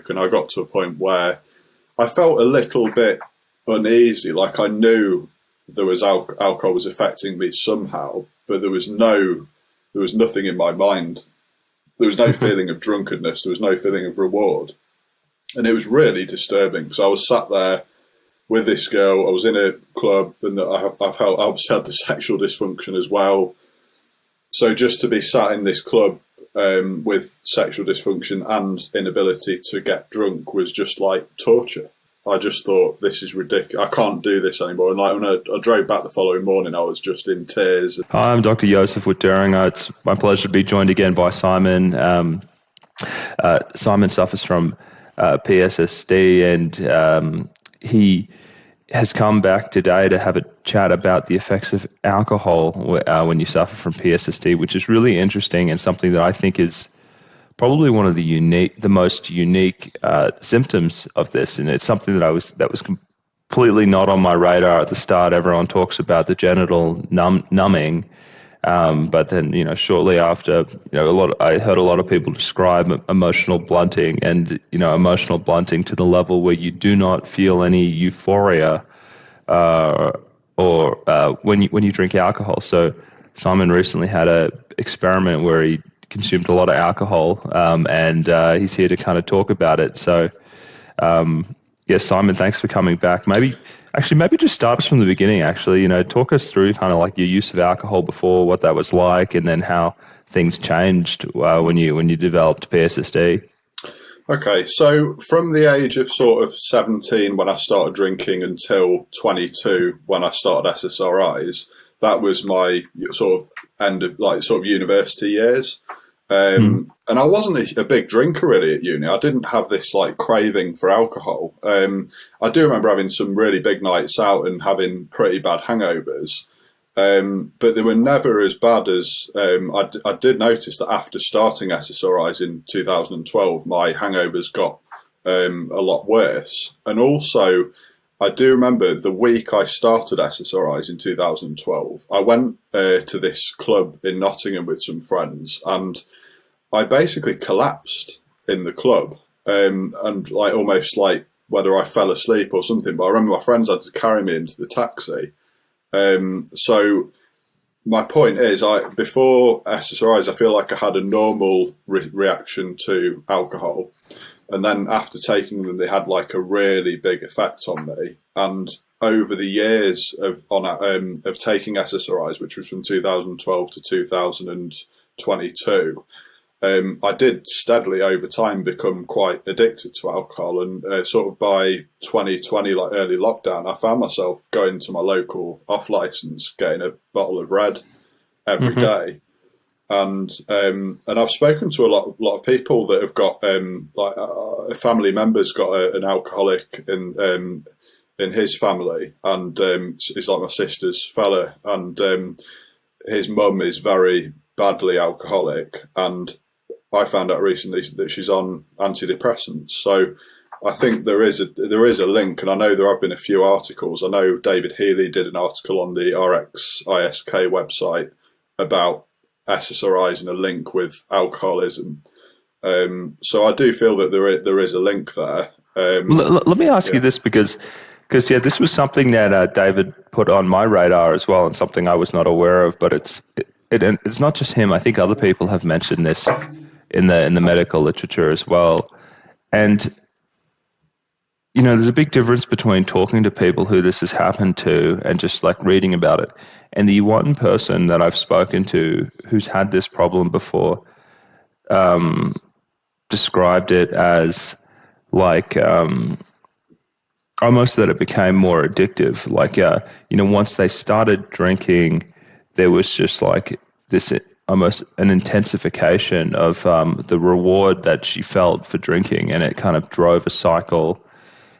work, and I got to a point where I felt a little bit uneasy, like I knew there was alcohol was affecting me somehow, but there was nothing in my mind. There was no feeling of drunkenness. There was no feeling of reward. And it was really disturbing because I was sat there with this girl. I was in a club, and I've obviously had the sexual dysfunction as well. So just to be sat in this club with sexual dysfunction and inability to get drunk was just like torture. I just thought, this is ridiculous. I can't do this anymore. And like when I drove back the following morning, I was just in tears. Hi, I'm Dr. Joseph Witt-Deringer. It's my pleasure to be joined again by Simon. Simon suffers from PSSD, and he has come back today to have a chat about the effects of alcohol when you suffer from PSSD, which is really interesting and something that I think is probably one of the most unique symptoms of this, and it's something that was completely not on my radar at the start. Everyone talks about the genital numbing, but then shortly after, I heard a lot of people describe emotional blunting, and emotional blunting to the level where you do not feel any euphoria, or when you drink alcohol. So Simon recently had an experiment where he consumed a lot of alcohol, and he's here to kind of talk about it. So, Simon, thanks for coming back. Maybe just start us from the beginning. Talk us through kind of like your use of alcohol before, what that was like, and then how things changed when you developed PSSD. Okay, so from the age of sort of 17 when I started drinking until 22 when I started SSRIs, that was my sort of end of sort of university years. And I wasn't a big drinker really at uni. I didn't have this like craving for alcohol. I do remember having some really big nights out and having pretty bad hangovers. But they were never as bad as I did notice that after starting SSRIs in 2012, my hangovers got a lot worse. And also, I do remember the week I started SSRIs in 2012, I went to this club in Nottingham with some friends, and I basically collapsed in the club, and like almost like whether I fell asleep or something. But I remember my friends had to carry me into the taxi. So my point is, before SSRIs, I feel like I had a normal reaction to alcohol. And then after taking them, they had like a really big effect on me. And over the years of taking SSRIs, which was from 2012 to 2022, I did steadily over time become quite addicted to alcohol. And sort of by 2020, like early lockdown, I found myself going to my local off license, getting a bottle of red every day. And I've spoken to a lot of people that have got a family member's got an alcoholic in his family, and he's like my sister's fella, and his mum is very badly alcoholic, and I found out recently that she's on antidepressants. So I think there is a link, and I know there have been a few articles. I know David Healy did an article on the RxISK website about SSRIs and a link with alcoholism. So I do feel that there is a link there. Let me ask you this, because this was something that David put on my radar as well, and something I was not aware of. But it's not just him. I think other people have mentioned this in the medical literature as well. And there's a big difference between talking to people who this has happened to and just like reading about it. And the one person that I've spoken to who's had this problem before described it as like almost that it became more addictive. Like, once they started drinking, there was just like this almost an intensification of the reward that she felt for drinking, and it kind of drove a cycle.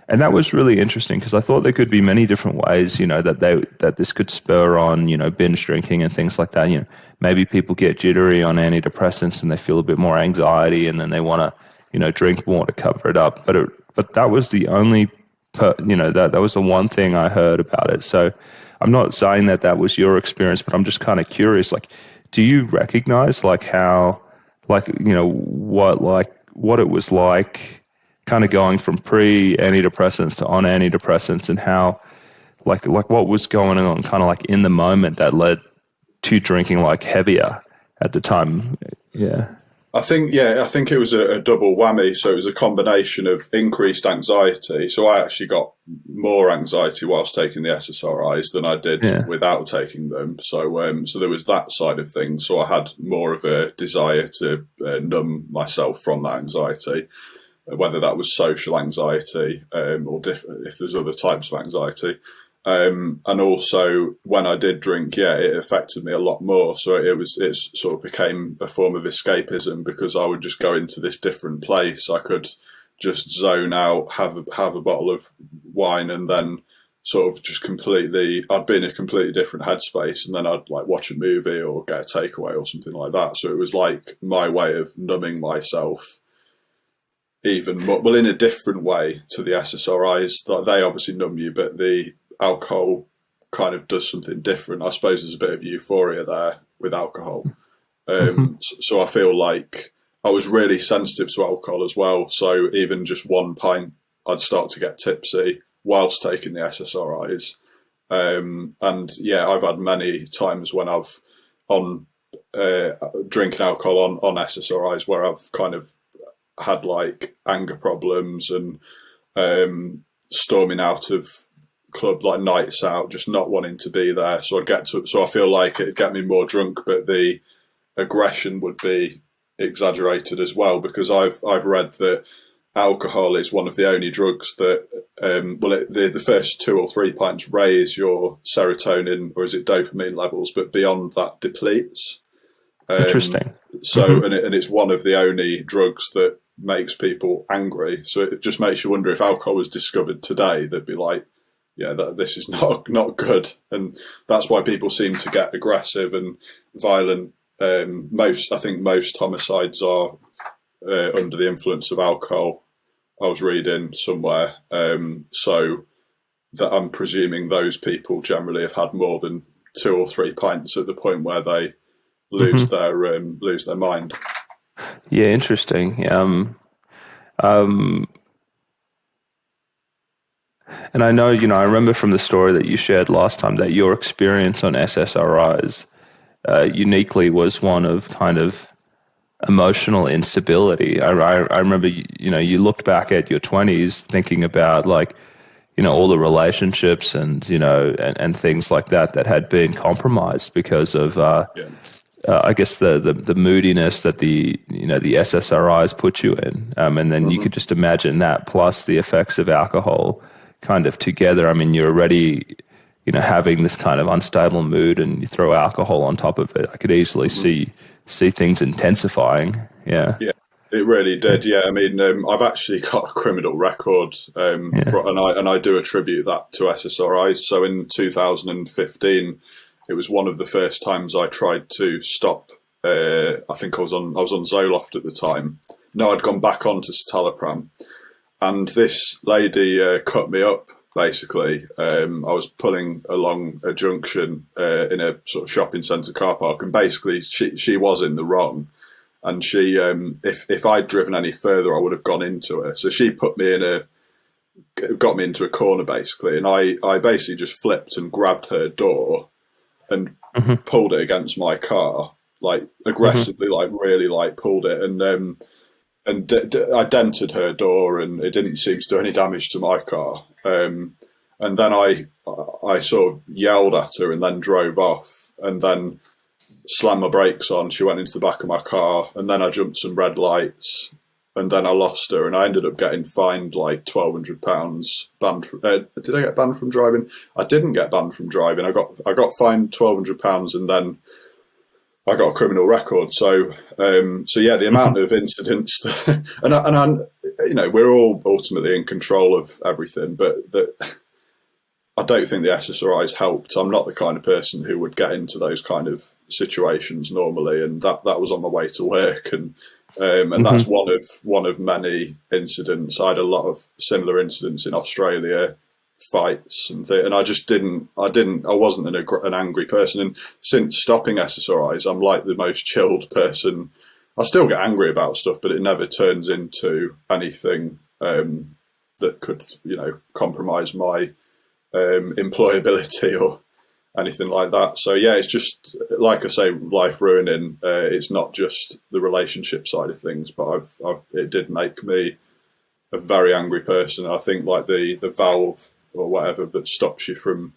And that was really interesting, because I thought there could be many different ways, that this could spur on, binge drinking and things like that. Maybe people get jittery on antidepressants and they feel a bit more anxiety, and then they want to, drink more to cover it up. But that was the only, that was the one thing I heard about it. So I'm not saying that was your experience, but I'm just kind of curious. Like, do you recognize like how, like, what it was like kind of going from pre-antidepressants to on antidepressants, and how like what was going on kind of like in the moment that led to drinking like heavier at the time. Yeah. I think it was a double whammy. So it was a combination of increased anxiety. So I actually got more anxiety whilst taking the SSRIs than I did without taking them. So so there was that side of things. So I had more of a desire to numb myself from that anxiety, whether that was social anxiety or if there's other types of anxiety. And also when I did drink, it affected me a lot more. So it sort of became a form of escapism, because I would just go into this different place. I could just zone out, have a bottle of wine, and then sort of just I'd be in a completely different headspace, and then I'd like watch a movie or get a takeaway or something like that. So it was like my way of numbing myself even more, well, in a different way to the SSRIs. They obviously numb you, but the alcohol kind of does something different. I suppose there's a bit of euphoria there with alcohol. So I feel like I was really sensitive to alcohol as well. So even just one pint, I'd start to get tipsy whilst taking the SSRIs. And I've had many times when I've drinking alcohol on SSRIs where I've kind of had like anger problems and storming out of club, like nights out, just not wanting to be there. So I feel like it'd get me more drunk, but the aggression would be exaggerated as well, because I've read that alcohol is one of the only drugs that the first 2 or 3 pints raise your serotonin, or is it dopamine levels, but beyond that depletes. Interesting. So and it's one of the only drugs that makes people angry. So it just makes you wonder, if alcohol was discovered today, they'd be like, this is not good, and that's why people seem to get aggressive and violent. I think most homicides are under the influence of alcohol. I was reading somewhere, so that I'm presuming those people generally have had more than 2 or 3 pints at the point where they lose their mind. Yeah, interesting. And I know, I remember from the story that you shared last time that your experience on SSRIs uniquely was one of kind of emotional instability. I remember, you looked back at your 20s thinking about like, all the relationships and, and things like that had been compromised because of, I guess the moodiness that the SSRIs put you in. And then you could just imagine that plus the effects of alcohol kind of together. I mean, you're already, having this kind of unstable mood, and you throw alcohol on top of it. I could easily see things intensifying. Yeah. Yeah, it really did. Yeah. I mean, I've actually got a criminal record, and I do attribute that to SSRIs. So in 2015, it was one of the first times I tried to stop. I think I was on Zoloft at the time. No, I'd gone back on to citalopram. And this lady cut me up, basically. I was pulling along a junction in a sort of shopping centre car park, and basically she was in the wrong. And she, if I'd driven any further, I would have gone into her. So she got me into a corner, basically. And I basically just flipped and grabbed her door and pulled it against my car, like aggressively, like really like pulled it. And I dented her door, and it didn't seem to do any damage to my car. And then I sort of yelled at her and then drove off, and then slammed my brakes on. She went into the back of my car, and then I jumped some red lights, and then I lost her, and I ended up getting fined like £1,200. Did I get banned from driving? I didn't get banned from driving. I got fined £1,200, and then I got a criminal record. So the amount of incidents, and we're all ultimately in control of everything, but I don't think the SSRIs helped. I'm not the kind of person who would get into those kind of situations normally, and that was on my way to work, and that's one of many incidents. I had a lot of similar incidents in Australia, fights and I just I wasn't an angry person. And since stopping SSRIs, I'm like the most chilled person. I still get angry about stuff, but it never turns into anything that could, compromise my employability or anything like that. So yeah, it's just like I say, life ruining. It's not just the relationship side of things, but it did make me a very angry person. I think like the valve or whatever that stops you from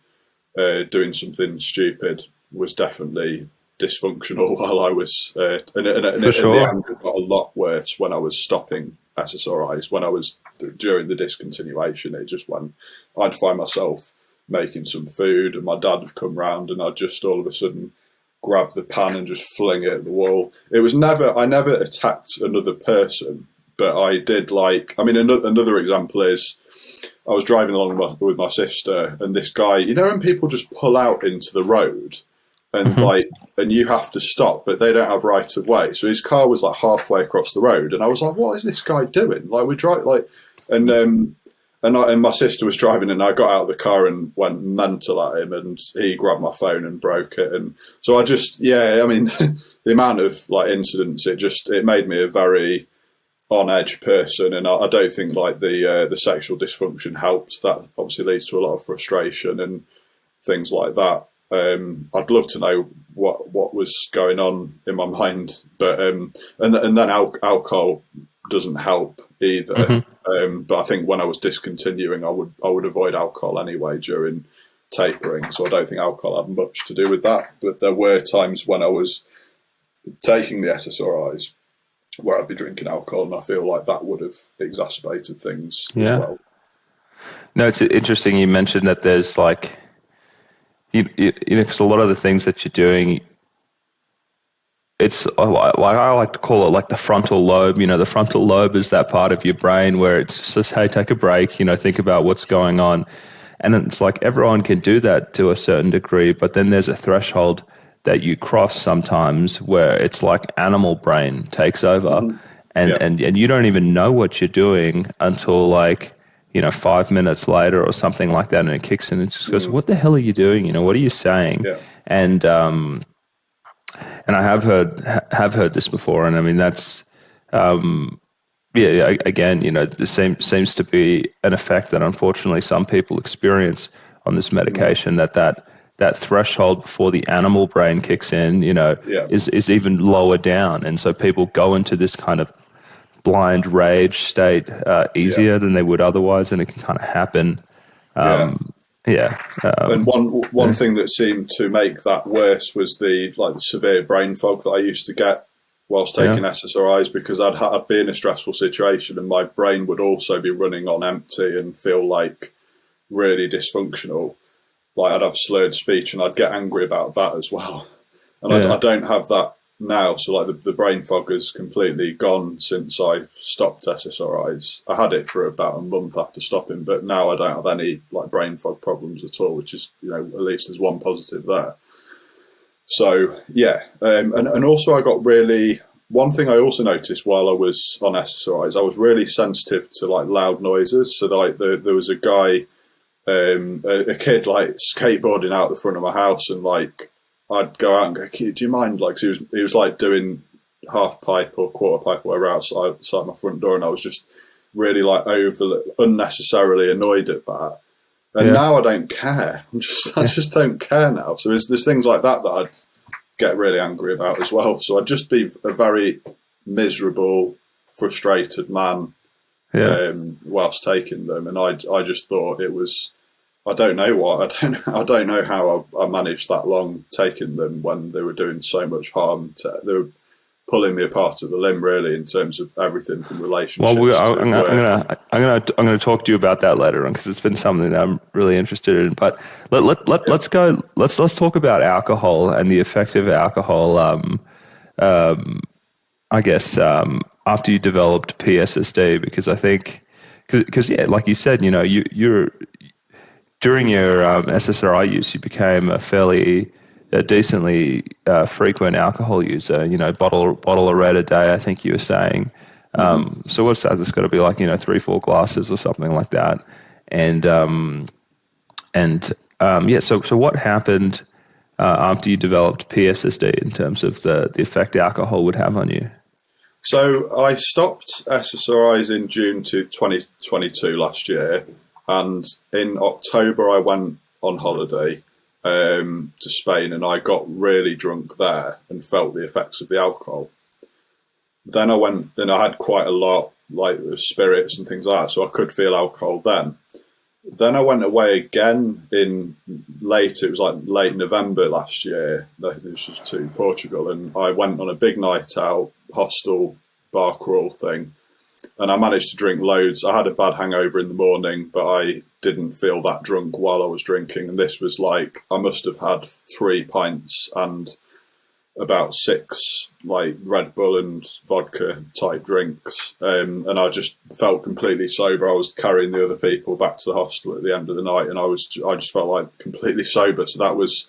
doing something stupid was definitely dysfunctional while I was, and the anger got a lot worse when I was stopping SSRIs. When I was during the discontinuation, it just went. I'd find myself making some food, and my dad would come round, and I'd just all of a sudden grab the pan and just fling it at the wall. It was I never attacked another person, but I did another example is I was driving along with my sister, and this guy, when people just pull out into the road and and you have to stop, but they don't have right of way. So his car was like halfway across the road, and I was like, what is this guy doing? Like we drive and my sister was driving, and I got out of the car and went mental at him, and he grabbed my phone and broke it. And so I just, the amount of incidents, it made me a very on edge person. And I don't think the sexual dysfunction helps. That obviously leads to a lot of frustration and things like that. I'd love to know what was going on in my mind, but and then alcohol doesn't help either. But I think when I was discontinuing, I would avoid alcohol anyway during tapering. So I don't think alcohol had much to do with that. But there were times when I was taking the SSRIs where I'd be drinking alcohol, and I feel like that would have exacerbated things as well. No, it's interesting you mentioned that there's because a lot of the things that you're doing, it's I like to call it like the frontal lobe. The frontal lobe is that part of your brain where it's just, hey, take a break, think about what's going on. And it's like everyone can do that to a certain degree, but then there's a threshold that you cross sometimes where it's like animal brain takes over, and you don't even know what you're doing until 5 minutes later or something like that, and it kicks in and just goes, what the hell are you doing? What are you saying? Yeah. And I have heard this before, and I mean that's again, the same seems to be an effect that unfortunately some people experience on this medication, that threshold before the animal brain kicks in, is even lower down, and so people go into this kind of blind rage state easier than they would otherwise, and it can kind of happen. And one thing that seemed to make that worse was the severe brain fog that I used to get whilst taking SSRIs, because I'd be in a stressful situation and my brain would also be running on empty and feel really dysfunctional. I'd have slurred speech, and I'd get angry about that as well. And I don't have that now, so the brain fog has completely gone since I've stopped SSRIs. I had it for about a month after stopping, but now I don't have any brain fog problems at all, which is at least there's one positive there. So and also I got really, one thing I also noticed while I was on SSRIs, I was really sensitive to loud noises. So there was a guy, a kid skateboarding out the front of my house, and I'd go out and go, do you mind? So he was doing half pipe or quarter pipe or whatever outside my front door, and I was just really unnecessarily annoyed at that. And now I don't care. I just don't care now. So there's things like that I'd get really angry about as well. So I'd just be a very miserable, frustrated man whilst taking them, and I just thought it was. I don't know what. I don't know how I managed that long taking them when they were doing so much harm. They were pulling me apart at the limb, really, in terms of everything from relationships. Well, I'm gonna talk to you about that later on, because it's been something that I'm really interested in. But let's go. Let's talk about alcohol and the effect of alcohol. I guess after you developed PSSD, because I think because like you said, you're during your SSRI use, you became a fairly decently frequent alcohol user. Bottle of red a day, I think you were saying. So what's that? It's got to be 3-4 glasses or something like that. So what happened after you developed PSSD in terms of the effect alcohol would have on you? So I stopped SSRIs in June to 2022 last year, and in October I went on holiday to Spain, and I got really drunk there and felt the effects of the alcohol. Then I went, and I had quite a lot, like of spirits and things like that, so I could feel alcohol then. Then I went away again it was like late November last year. This was to Portugal, and I went on a big night out, hostel, bar crawl thing, and I managed to drink loads. I had a bad hangover in the morning, but I didn't feel that drunk while I was drinking. And this was like, I must have had 3 pints and about 6 like Red Bull and vodka type drinks, and I just felt completely sober. I was carrying the other people back to the hostel at the end of the night, and I just felt like completely sober. So that was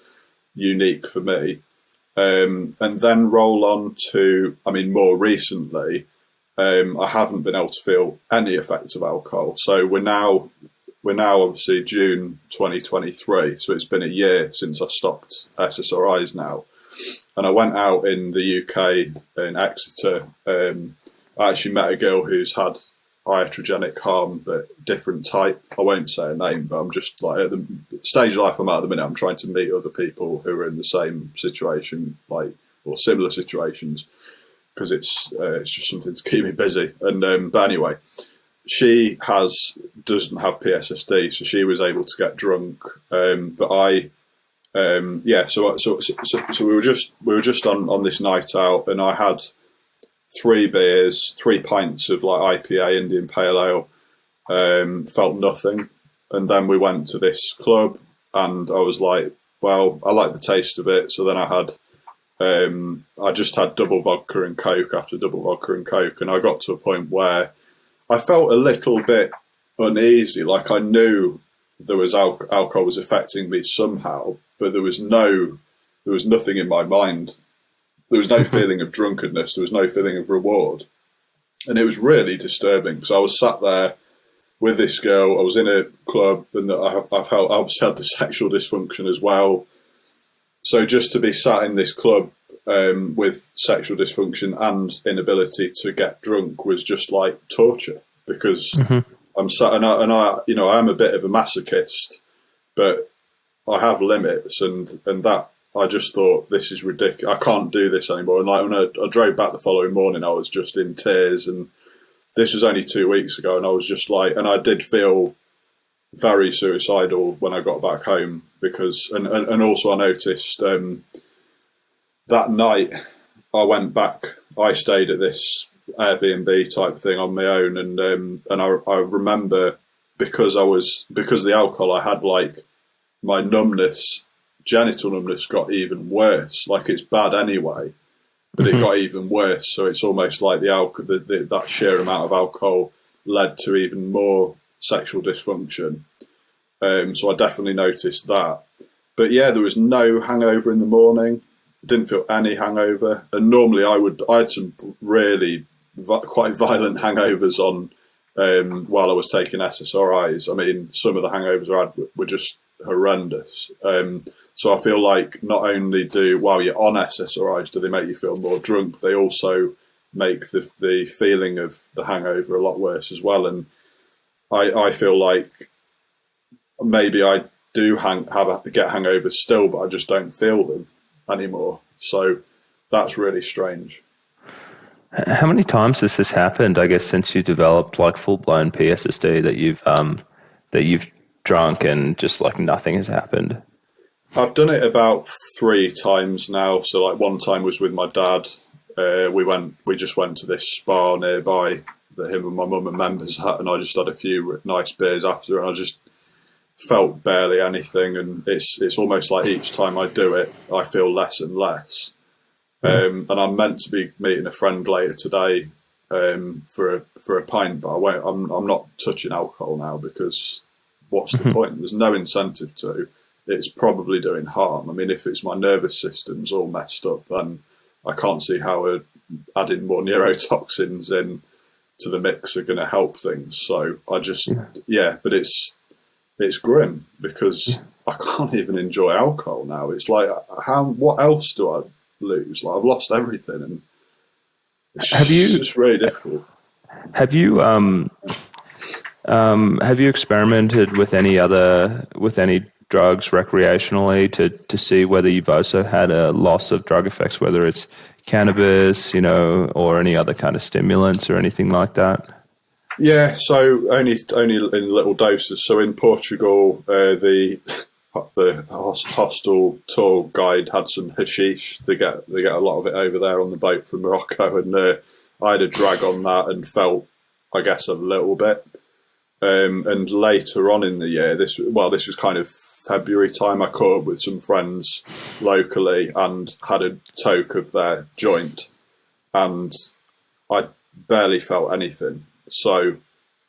unique for me. And then roll on to, I mean, more recently, I haven't been able to feel any effects of alcohol. So we're now obviously June 2023, so it's been a year since I stopped SSRIs now. And I went out in the UK in Exeter. I actually met a girl who's had iatrogenic harm, but different type. I won't say her name, but I'm just like, at the stage of life I'm at the minute, I'm trying to meet other people who are in the same situation, like, or similar situations, because it's just something to keep me busy. And but anyway, she doesn't have PSSD, so she was able to get drunk. But I. So we were just on this night out, and I had 3 beers, 3 pints of like IPA, Indian Pale Ale, felt nothing. And then we went to this club, and I was like, well, I like the taste of it. So then I just had double vodka and Coke after double vodka and Coke. And I got to a point where I felt a little bit uneasy. Like I knew there was alcohol was affecting me somehow, but there was nothing in my mind. There was no feeling of drunkenness. There was no feeling of reward. And it was really disturbing. So I was sat there with this girl. I was in a club, and I've obviously had the sexual dysfunction as well. So just to be sat in this club with sexual dysfunction and inability to get drunk was just like torture, because I'm sat, and I I'm a bit of a masochist, but I have limits, and that I just thought, this is ridiculous. I can't do this anymore. And like when I drove back the following morning, I was just in tears. And this was only 2 weeks ago, and I was just like, and I did feel very suicidal when I got back home, because and also I noticed that night I went back. I stayed at this Airbnb type thing on my own, and I remember, because of the alcohol, I had like my numbness, genital numbness, got even worse. Like it's bad anyway, but it got even worse. So it's almost like the alcohol, that sheer amount of alcohol led to even more sexual dysfunction. So I definitely noticed that. But yeah, there was no hangover in the morning. Didn't feel any hangover. And normally I had some really quite violent hangovers on while I was taking SSRIs. I mean, some of the hangovers I had were just horrendous. So I feel like not only while you're on SSRIs do they make you feel more drunk, they also make the feeling of the hangover a lot worse as well. And I feel like maybe I do get hangovers still, but I just don't feel them anymore. So that's really strange. How many times has this happened, I guess, since you developed like full-blown PSSD, that you've drunk and just like nothing has happened? I've done it about 3 times now. So like one time was with my dad. We just went to this spa nearby that him and my mum and members had, and I just had a few nice beers after, and I just felt barely anything. And it's almost like each time I do it, I feel less and less. And I'm meant to be meeting a friend later today for a pint, but I won't. I'm not touching alcohol now, because what's the point? There's no incentive to. It's probably doing harm. I mean, if it's my nervous system's all messed up, then I can't see how adding more neurotoxins in to the mix are going to help things. So I just but it's grim, because I can't even enjoy alcohol now. It's like, what else do I lose? Like I've lost everything, and Have It's you just really difficult. have you have you experimented with any drugs recreationally to see whether you've also had a loss of drug effects, whether it's cannabis, or any other kind of stimulants or anything like that? Yeah, so only in little doses. So in Portugal, the hostel tour guide had some hashish. They get a lot of it over there on the boat from Morocco, and I had a drag on that and felt, I guess, a little bit. And later on in the year, this was kind of February time. I caught up with some friends locally and had a toke of their joint, and I barely felt anything. So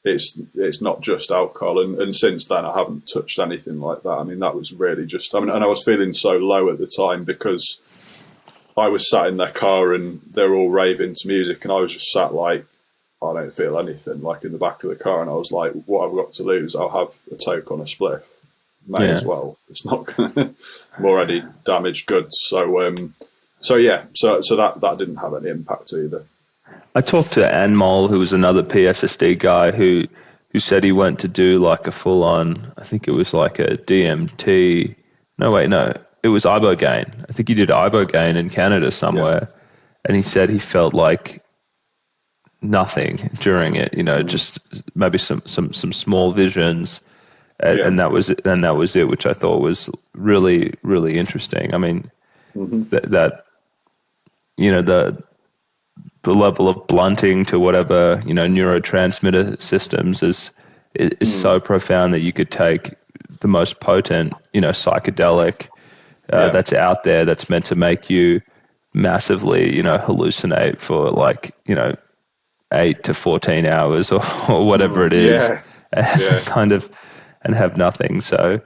it's not just alcohol, and since then I haven't touched anything like that. I mean, that was really just. I mean, and I was feeling so low at the time because I was sat in their car and they're all raving to music, and I was just sat like, I don't feel anything, like in the back of the car, and I was like, what I've got to lose? I'll have a toke on a spliff. May as well. It's not I'm already damaged goods. So yeah, so that didn't have any impact either. I talked to Anmol, who was another PSSD guy who said he went to do like a full on, I think it was like a DMT. No, wait, no, it was ibogaine. I think he did ibogaine in Canada somewhere, and he said he felt like nothing during it. Just maybe some small visions, and that was it, which I thought was really, really interesting. I mean, that the level of blunting to whatever neurotransmitter systems is so profound that you could take the most potent psychedelic that's out there, that's meant to make you massively hallucinate for like 8 to 14 hours or whatever it is, and have nothing. So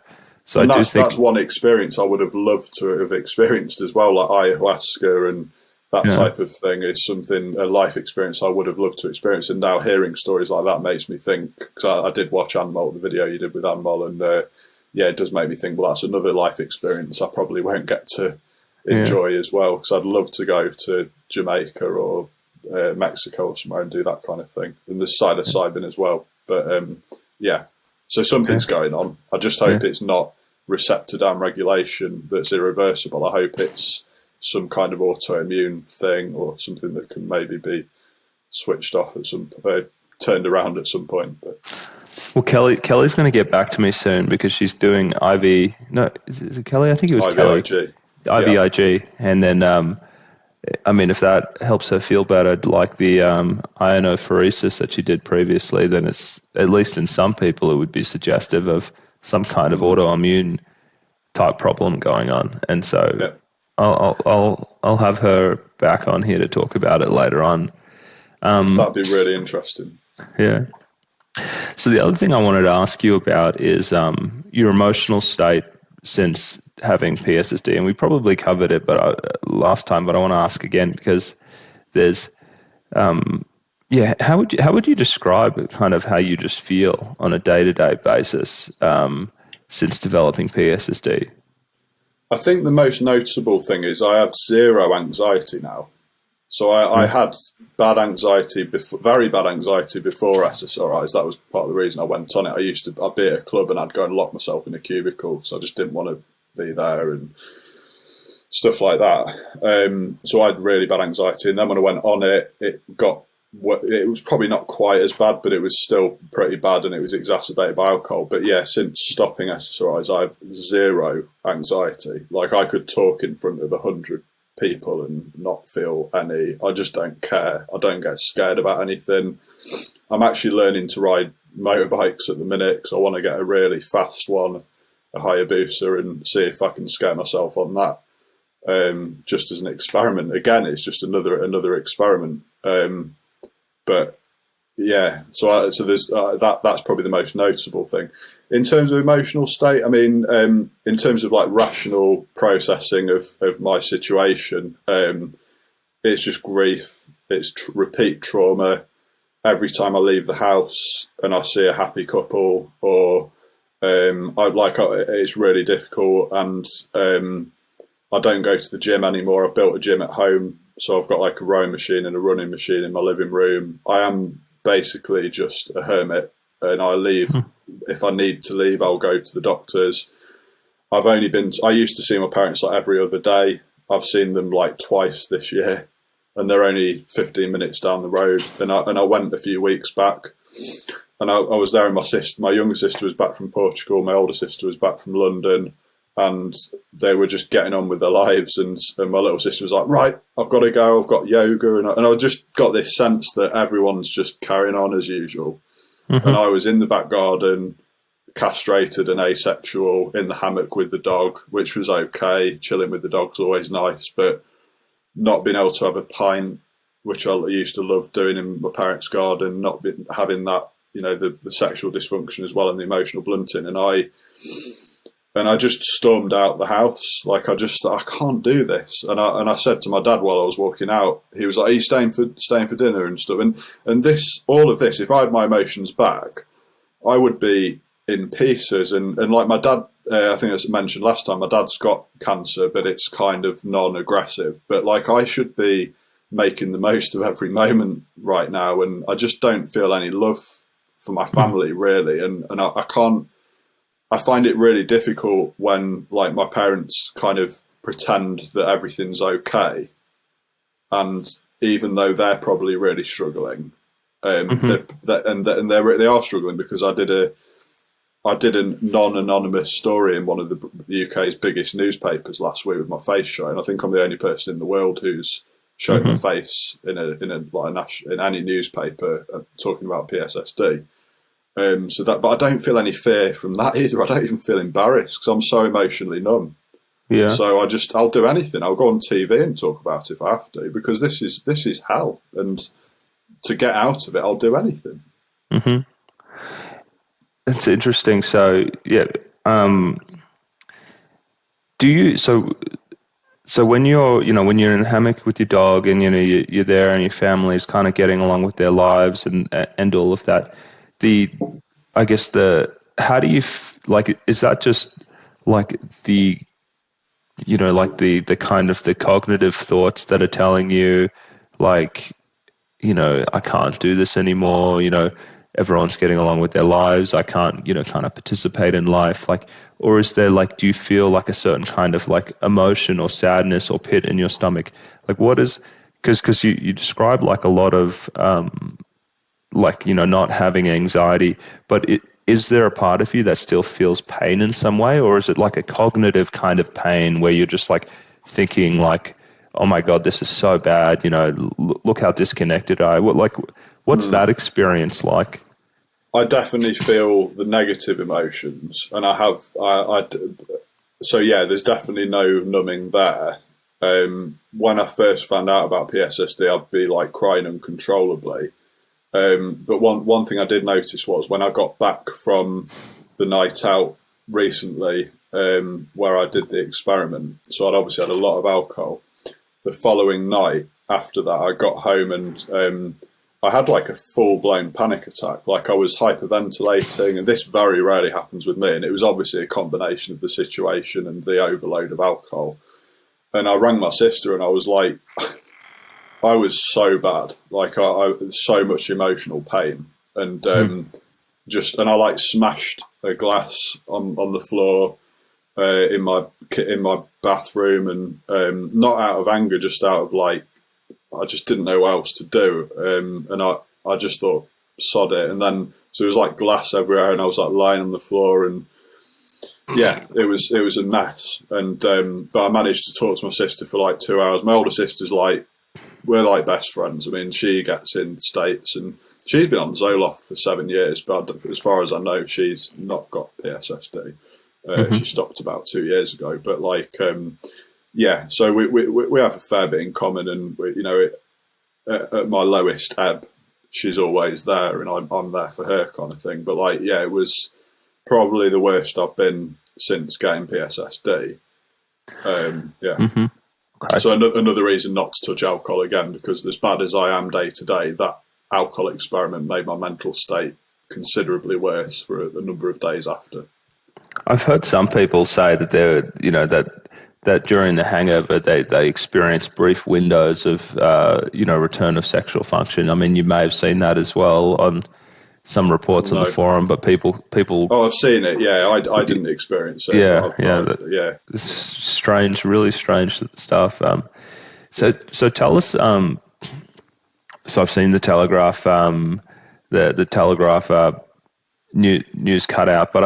and I do think that's one experience I would have loved to have experienced as well, like ayahuasca and that type of thing is something, a life experience I would have loved to experience. And now hearing stories like that makes me think, because I did watch Anmol, the video you did with Anmol, and it does make me think, well, that's another life experience I probably won't get to enjoy as well, because I'd love to go to Jamaica or Mexico or somewhere and do that kind of thing. And there's psilocybin as well. But so something's going on. I just hope it's not receptor downregulation that's irreversible. I hope it's some kind of autoimmune thing or something that can maybe be switched off at some turned around at some point. But well, Kelly's going to get back to me soon because she's doing IV. No, is it Kelly? I think it was IVIG. Kelly. IVIG, and then I mean, if that helps her feel better, like the ionophoresis that she did previously, then it's, at least in some people, it would be suggestive of some kind of autoimmune type problem going on. And so I'll have her back on here to talk about it later on. That'd be really interesting. Yeah. So the other thing I wanted to ask you about is your emotional state since having PSSD, and we probably covered it last time, but I want to ask again because there's how would you describe kind of how you just feel on a day-to-day basis since developing PSSD? I think the most noticeable thing is I have zero anxiety now. So I had bad anxiety before, very bad anxiety before SSRIs. That was part of the reason I went on it. I'd be at a club and I'd go and lock myself in a cubicle, so I just didn't want to be there and stuff like that. So I had really bad anxiety, and then when I went on it, it was probably not quite as bad, but it was still pretty bad, and it was exacerbated by alcohol. But yeah, since stopping SSRIs, I have zero anxiety. Like I could talk in front of 100 people and not feel any. I just don't care. I don't get scared about anything. I'm actually learning to ride motorbikes at the minute because I want to get a really fast one, a Hayabusa, and see if I can scare myself on that. Just as an experiment. Again, it's just another experiment. But yeah, so there's that's probably the most noticeable thing. In terms of emotional state, I mean, in terms of like rational processing of my situation, it's just grief. It's repeat trauma. Every time I leave the house and I see a happy couple, or it's really difficult, and I don't go to the gym anymore. I've built a gym at home So I've got like a rowing machine and a running machine in my living room. I am basically just a hermit, and I leave. If I need to leave, I'll go to the doctors. I used to see my parents like every other day. I've seen them like twice this year, and they're only 15 minutes down the road. And I went a few weeks back, and I was there, and my younger sister was back from Portugal, my older sister was back from London, and they were just getting on with their lives. And my little sister was like, right, I've got to go, I've got yoga. And I just got this sense that everyone's just carrying on as usual. And I was in the back garden, castrated and asexual, in the hammock with the dog, which was okay. Chilling with the dog's always nice, but not being able to have a pint, which I used to love doing in my parents' garden, having that, the sexual dysfunction as well, and the emotional blunting. And I just stormed out the house. Like, I can't do this. And I said to my dad while I was walking out, he was like, are you staying for dinner and stuff? And all of this, if I had my emotions back, I would be in pieces. And like my dad, I think as I mentioned last time, my dad's got cancer, but it's kind of non-aggressive. But like, I should be making the most of every moment right now. And I just don't feel any love for my family, really. And I can't, I find it really difficult when like my parents kind of pretend that everything's okay. And even though they're probably really struggling, they are struggling, because I did a non-anonymous story in one of the UK's biggest newspapers last week with my face showing. I think I'm the only person in the world who's shown my face in any newspaper talking about PSSD. But I don't feel any fear from that either. I don't even feel embarrassed because I'm so emotionally numb. Yeah. So I'll do anything. I'll go on TV and talk about it if I have to, because this is hell. And to get out of it, I'll do anything. That's interesting. So yeah, do you so when you're in the hammock with your dog, and you're there, and your family's kind of getting along with their lives and all of that, how do you like, is that just like the kind of the cognitive thoughts that are telling you like, I can't do this anymore, everyone's getting along with their lives, I can't, kind of participate in life, like, or is there like, do you feel like a certain kind of like emotion or sadness or pit in your stomach? Like, what is, because you describe like a lot of, not having anxiety, but is there a part of you that still feels pain in some way, or is it like a cognitive kind of pain where you're just like thinking like, oh my God, this is so bad, look how disconnected what's that experience like? I definitely feel the negative emotions, and so yeah, there's definitely no numbing there. When I first found out about PSSD, I'd be like crying uncontrollably. But one thing I did notice was when I got back from the night out recently, where I did the experiment, so I'd obviously had a lot of alcohol. The following night after that, I got home and I had like a full-blown panic attack. Like, I was hyperventilating, and this very rarely happens with me. And it was obviously a combination of the situation and the overload of alcohol. And I rang my sister, and I was like, I was so bad. Like, I so much emotional pain, and and I like smashed a glass on the floor in my bathroom, and not out of anger, just out of like, I just didn't know what else to do, and I just thought, sod it. And then so it was like glass everywhere, and I was like lying on the floor, and yeah, it was a mess. And but I managed to talk to my sister for like 2 hours. My older sister's like, we're like best friends. I mean, she gets in the States, and she's been on Zoloft for 7 years, but as far as I know, she's not got PSSD. She stopped about 2 years ago. But like, yeah, so we have a fair bit in common, and at my lowest ebb, she's always there, and I'm there for her, kind of thing. But like, yeah, it was probably the worst I've been since getting PSSD. Yeah. Okay. So another reason not to touch alcohol again, because as bad as I am day to day, that alcohol experiment made my mental state considerably worse for a number of days after. I've heard some people say that that during the hangover they experience brief windows of return of sexual function. I mean, you may have seen that as well on some reports on the forum, but people. Oh, I've seen it. Yeah, I didn't experience it. Yeah. Strange, really strange stuff. So tell us. So I've seen the Telegraph, the Telegraph news cutout, but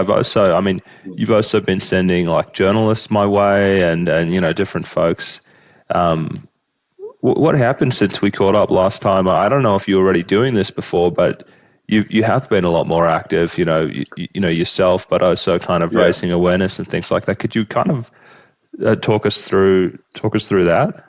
you've also been sending like journalists my way and different folks. What happened since we caught up last time? I don't know if you were already doing this before, but you have been a lot more active, yourself, but also kind of raising awareness and things like that. Could you kind of talk us through that?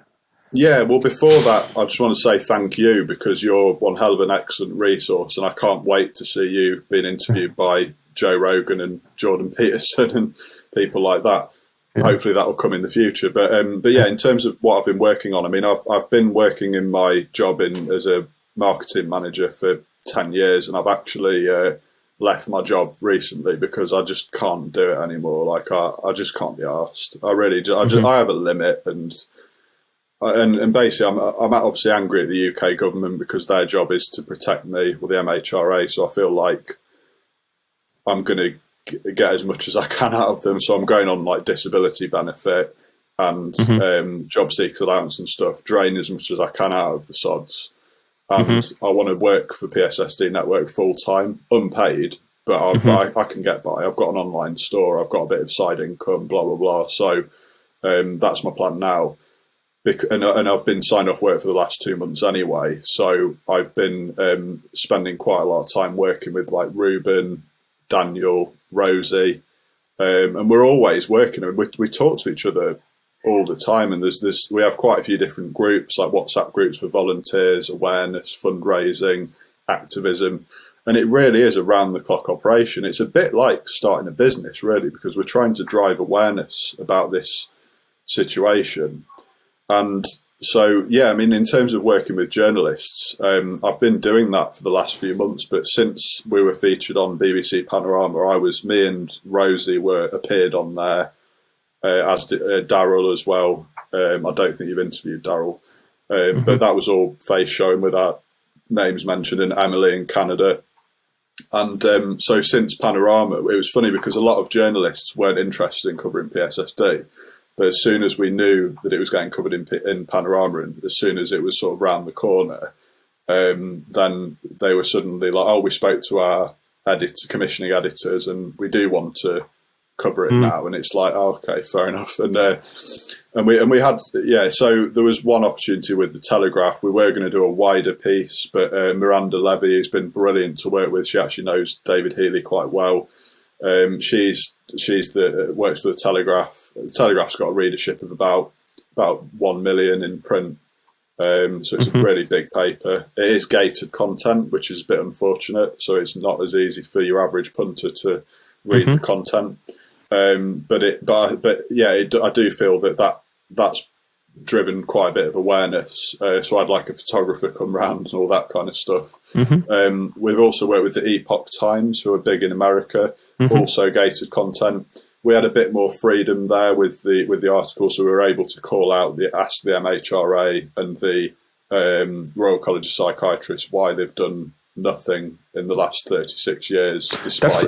Yeah, well, before that, I just want to say thank you, because you're one hell of an excellent resource, and I can't wait to see you being interviewed by Joe Rogan and Jordan Peterson and people like that. Yeah. Hopefully that will come in the future. But yeah, in terms of what I've been working on, I mean, I've been working in my job as a marketing manager for 10 years, and I've actually left my job recently because I just can't do it anymore. Like I just can't be arsed. I have a limit, and basically I'm obviously angry at the UK government because their job is to protect me with the MHRA. So I feel like I'm going to get as much as I can out of them. So I'm going on like disability benefit and job seeker allowance and stuff, drain as much as I can out of the sods. And I want to work for PSSD Network full time, unpaid, but I can get by. I've got an online store. I've got a bit of side income, blah, blah, blah. So that's my plan now. And I've been signed off work for the last 2 months anyway. So I've been spending quite a lot of time working with like Ruben, Daniel, Rosie, and we're always working. We talk to each other all the time, and we have quite a few different groups, like WhatsApp groups for volunteers, awareness, fundraising, activism, and it really is a round-the-clock operation. It's a bit like starting a business, really, because we're trying to drive awareness about this situation. And so, yeah, I mean, in terms of working with journalists, I've been doing that for the last few months, but since we were featured on BBC Panorama, me and Rosie appeared on there, as Daryl as well. I don't think you've interviewed Daryl, but that was all face showing with our names mentioned, and Emily in Canada. And so since Panorama, it was funny because a lot of journalists weren't interested in covering PSSD. But as soon as we knew that it was getting covered in Panorama, and as soon as it was sort of round the corner, then they were suddenly like, oh, we spoke to our commissioning editors and we do want to cover it now. And it's like, oh, okay, fair enough. And we had, so there was one opportunity with the Telegraph. We were going to do a wider piece, but Miranda Levy, who's been brilliant to work with, she actually knows David Healy quite well. She's works for the Telegraph. The Telegraph's got a readership of about 1 million in print. So it's a really big paper. It is gated content, which is a bit unfortunate. So it's not as easy for your average punter to read the content. I do feel that's driven quite a bit of awareness. So I'd like a photographer come round and all that kind of stuff. We've also worked with the Epoch Times, who are big in America, also gated content. We had a bit more freedom there with the article, so we were able to call out ask the MHRA and the Royal College of Psychiatrists why they've done nothing in the last 36 years. That's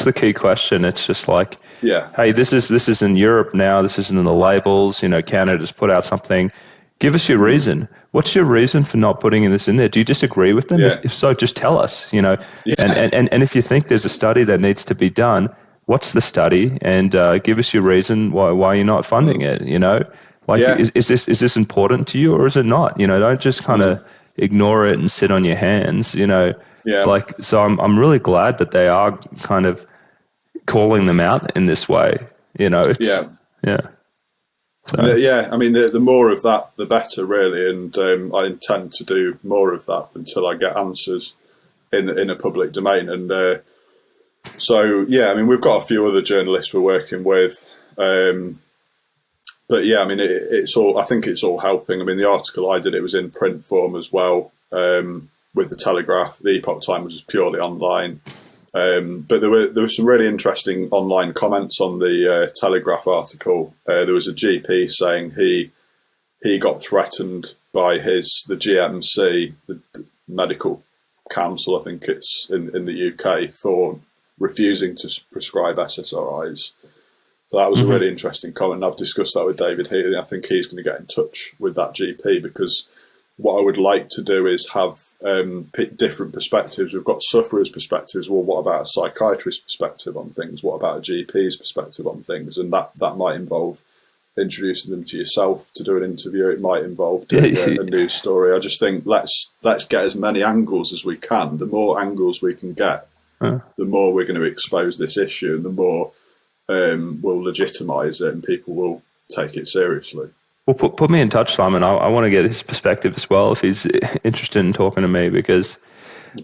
the key question. It's just like, hey, this is in Europe now. This isn't in the labels. Canada's put out something. Give us your reason. What's your reason for not putting this in there? Do you disagree with them? If so, just tell us. And if you think there's a study that needs to be done, what's the study? And give us your reason why you're not funding it. Is this important to you or is it not? Don't just kind of ignore it and sit on your hands. So I'm really glad that they are kind of calling them out in this way. So. I mean, the more of that, the better, really. And I intend to do more of that until I get answers in a public domain. And we've got a few other journalists we're working with. But yeah, I mean, it's all. I think it's all helping. I mean, the article I did, it was in print form as well, with the Telegraph. The Epoch Times was purely online. But there were some really interesting online comments on the Telegraph article. There was a GP saying he got threatened by the GMC, the Medical Council, I think it's in the UK, for refusing to prescribe SSRIs. So that was a really interesting comment. I've discussed that with David Healy. I think he's going to get in touch with that GP, because what I would like to do is have different perspectives. We've got sufferers' perspectives. Well, what about a psychiatrist's perspective on things? What about a GP's perspective on things? And that might involve introducing them to yourself to do an interview. It might involve doing a news story. I just think let's get as many angles as we can. The more angles we can get, the more we're going to expose this issue, and the more we'll legitimise it, and people will take it seriously. Well, put me in touch, Simon. I want to get his perspective as well if he's interested in talking to me, because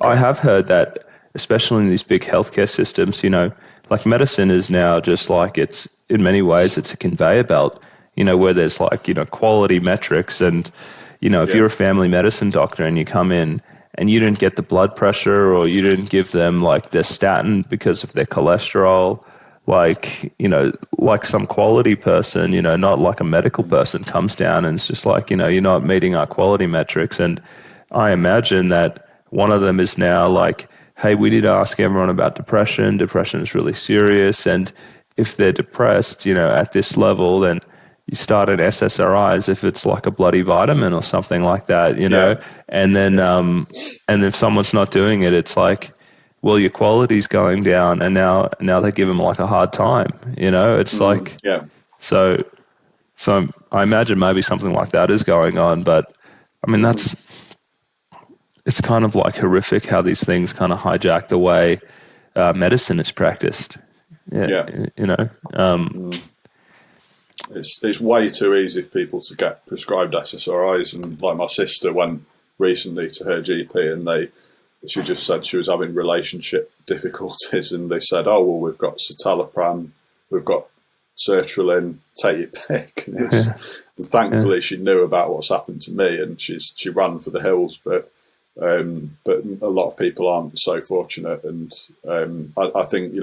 I have heard that, especially in these big healthcare systems, like medicine is now just like it's, in many ways, it's a conveyor belt, where there's like, quality metrics. And, if you're a family medicine doctor and you come in and you didn't get the blood pressure, or you didn't give them like their statin because of their cholesterol, like, like some quality person, not like a medical person, comes down and it's just like, you're not meeting our quality metrics. And I imagine that one of them is now like, hey, we did ask everyone about depression. Depression is really serious. And if they're depressed, at this level, then you start an SSRIs if it's like a bloody vitamin or something like that, and then, and if someone's not doing it, it's like, well, your quality's going down, and now they give them like a hard time, it's like, so I imagine maybe something like that is going on, but I mean, it's kind of like horrific how these things kind of hijack the way medicine is practiced. It's way too easy for people to get prescribed SSRIs, and like my sister went recently to her GP, and she just said she was having relationship difficulties, and they said, oh, well, we've got citalopram, we've got sertraline, take your pick. And thankfully she knew about what's happened to me, and she ran for the hills, but a lot of people aren't so fortunate. And I think,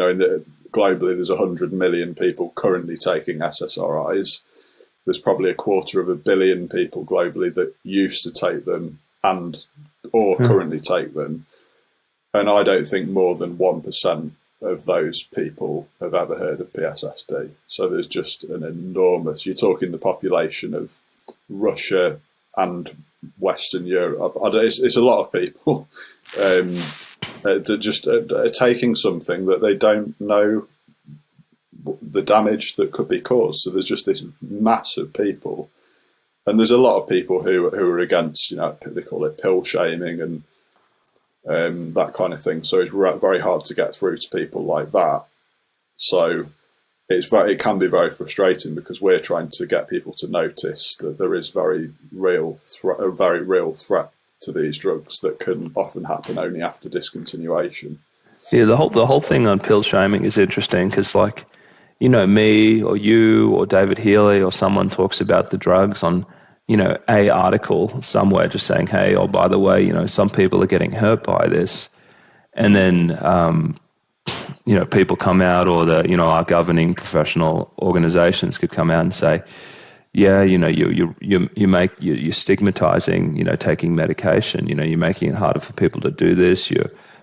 globally there's 100 million people currently taking SSRIs. There's probably 250 million people globally that used to take them or currently take them. And I don't think more than 1% of those people have ever heard of PSSD. So there's just an enormous, you're talking the population of Russia and Western Europe. It's a lot of people just taking something that they don't know the damage that could be caused. So there's just this mass of people. And there's a lot of people who are against, they call it pill shaming and that kind of thing. So it's very hard to get through to people like that. So it can be very frustrating, because we're trying to get people to notice that there is a very real threat to these drugs that can often happen only after discontinuation. Yeah, the whole thing on pill shaming is interesting, because like, me or you or David Healy or someone talks about the drugs on, a article somewhere just saying, hey, oh, by the way, some people are getting hurt by this. And then, people come out, or our governing professional organizations could come out and say, yeah, you're stigmatizing, taking medication, you're making it harder for people to do this.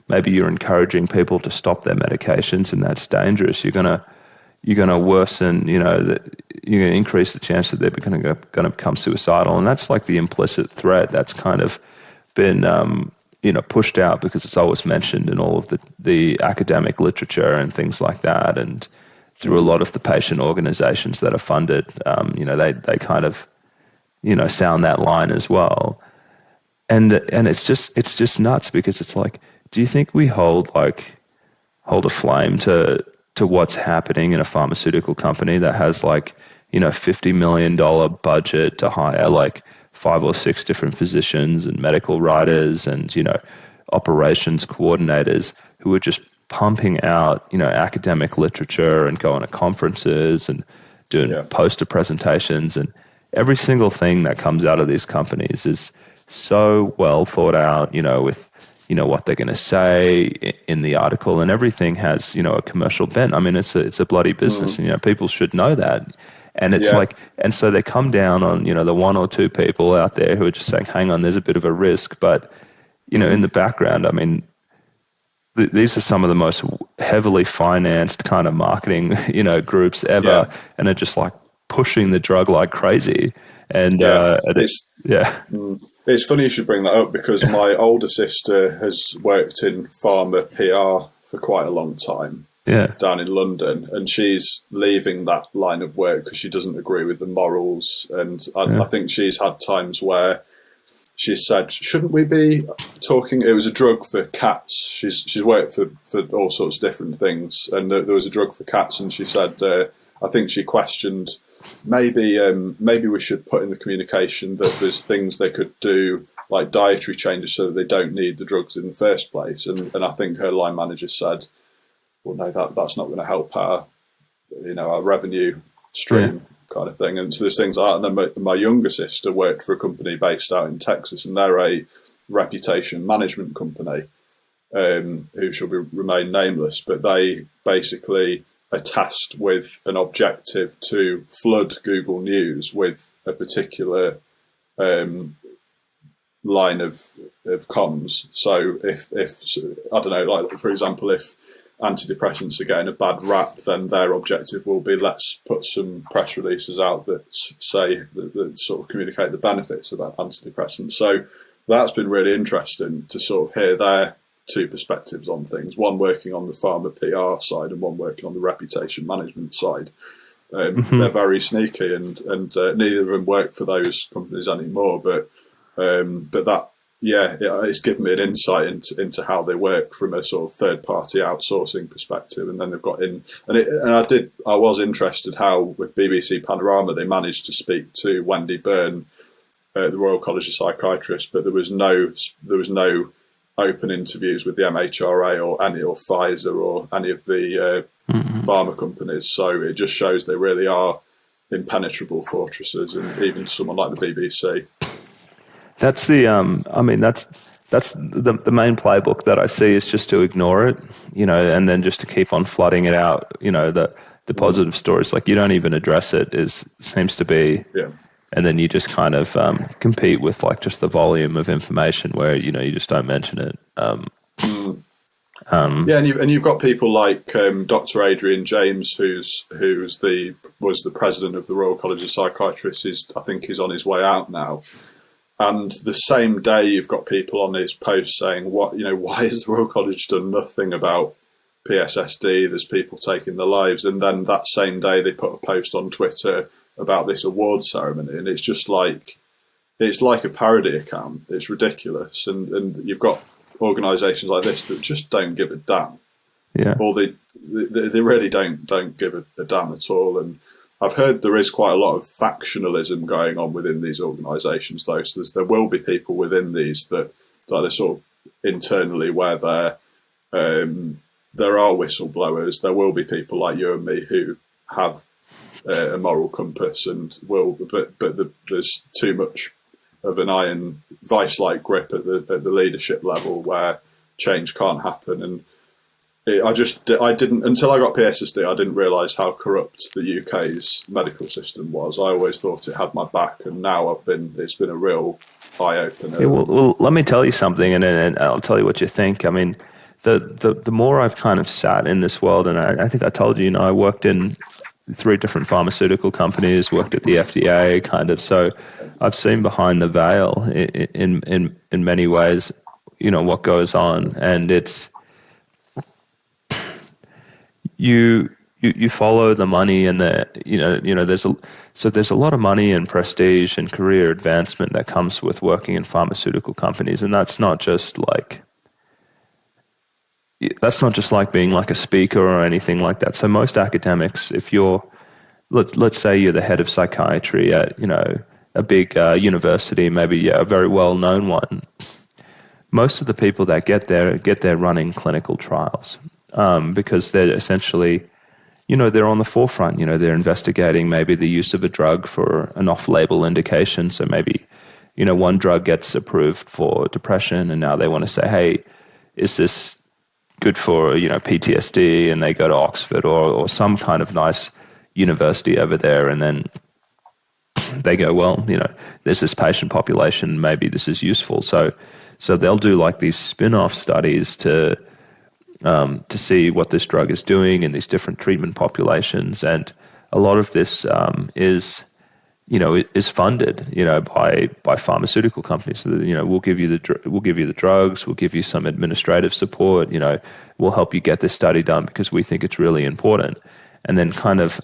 Maybe you're encouraging people to stop their medications, and that's dangerous. You're going to worsen, you're going to increase the chance that they're going to become suicidal. And that's like the implicit threat that's kind of been, pushed out, because it's always mentioned in all of the academic literature and things like that. And through a lot of the patient organizations that are funded, they kind of, sound that line as well. And it's just nuts, because it's like, do you think we hold a flame to what's happening in a pharmaceutical company that has like, $50 million budget to hire like 5 or 6 different physicians and medical writers and, operations coordinators who are just pumping out, academic literature and going to conferences and doing poster presentations, and every single thing that comes out of these companies is so well thought out, with, what they're going to say in the article, and everything has, a commercial bent. I mean, it's a bloody business, and, people should know that. And it's and so they come down on, the one or two people out there who are just saying, hang on, there's a bit of a risk. But, in the background, I mean, these are some of the most heavily financed kind of marketing, groups ever. And they're just like pushing the drug like crazy. And it's funny you should bring that up, because my older sister has worked in pharma PR for quite a long time down in London, and she's leaving that line of work because she doesn't agree with the morals. And I think she's had times where she said, shouldn't we be talking? It was a drug for cats. She's worked for all sorts of different things, and there was a drug for cats, and she said, I think she questioned, maybe we should put in the communication that there's things they could do, like dietary changes, so that they don't need the drugs in the first place. And I think her line manager said, well, no, that's not going to help our revenue stream kind of thing. And so there's things like that. And then my younger sister worked for a company based out in Texas, and they're a reputation management company who shall remain nameless, but they basically are tasked with an objective to flood Google News with a particular line of comms. So if I don't know, like for example, if antidepressants are getting a bad rap, then their objective will be, let's put some press releases out that say that sort of communicate the benefits of antidepressants. So that's been really interesting to sort of hear their two perspectives on things, one working on the pharma PR side and one working on the reputation management side. They're very sneaky, and neither of them work for those companies anymore, but that it's given me an insight into how they work from a sort of third party outsourcing perspective. And then they've got I was interested how with BBC Panorama they managed to speak to Wendy Byrne at the Royal College of Psychiatrists, but there was no open interviews with the MHRA or Pfizer or any of the pharma companies. So it just shows they really are impenetrable fortresses, and even someone like the BBC. That's the that's the main playbook that I see, is just to ignore it, and then just to keep on flooding it out. The positive stories, like you don't even address it, seems to be, and then you just kind of compete with like just the volume of information where you just don't mention it. And you've got people like Dr. Adrian James, who's was the president of the Royal College of Psychiatrists. I think he's on his way out now. And the same day, you've got people on his post saying, why has the Royal College done nothing about PSSD? There's people taking their lives. And then that same day, they put a post on Twitter about this award ceremony. And it's just like, it's like a parody account. It's ridiculous. And you've got organisations like this that just don't give a damn. Yeah. Or they really don't give a damn at all. And I've heard there is quite a lot of factionalism going on within these organisations, though. So there will be people within these that they're sort of internally where there are whistleblowers. There will be people like you and me who have a moral compass and there's too much of an iron vice-like grip at the leadership level where change can't happen. And I didn't, until I got PSSD, I didn't realise how corrupt the UK's medical system was. I always thought it had my back, and now it's been a real eye-opener. Yeah, well, let me tell you something, and I'll tell you what you think. I mean, the more I've kind of sat in this world, and I think I told you, I worked in 3 different pharmaceutical companies, worked at the FDA, kind of. So I've seen behind the veil in many ways, what goes on, and it's. You follow the money, and there's a lot of money and prestige and career advancement that comes with working in pharmaceutical companies, and that's not just like being like a speaker or anything like that. So most academics, if you're let's say you're the head of psychiatry at a big university, maybe a very well known one, most of the people that get there running clinical trials. Because they're essentially, they're on the forefront. They're investigating maybe the use of a drug for an off-label indication. So maybe, one drug gets approved for depression, and now they want to say, hey, is this good for, PTSD, and they go to Oxford or some kind of nice university over there, and then they go, well, there's this patient population, maybe this is useful. So they'll do like these spin-off studies to see what this drug is doing in these different treatment populations. And a lot of this is funded, by pharmaceutical companies. So that, we'll give you the drugs, we'll give you some administrative support, we'll help you get this study done because we think it's really important. And then kind of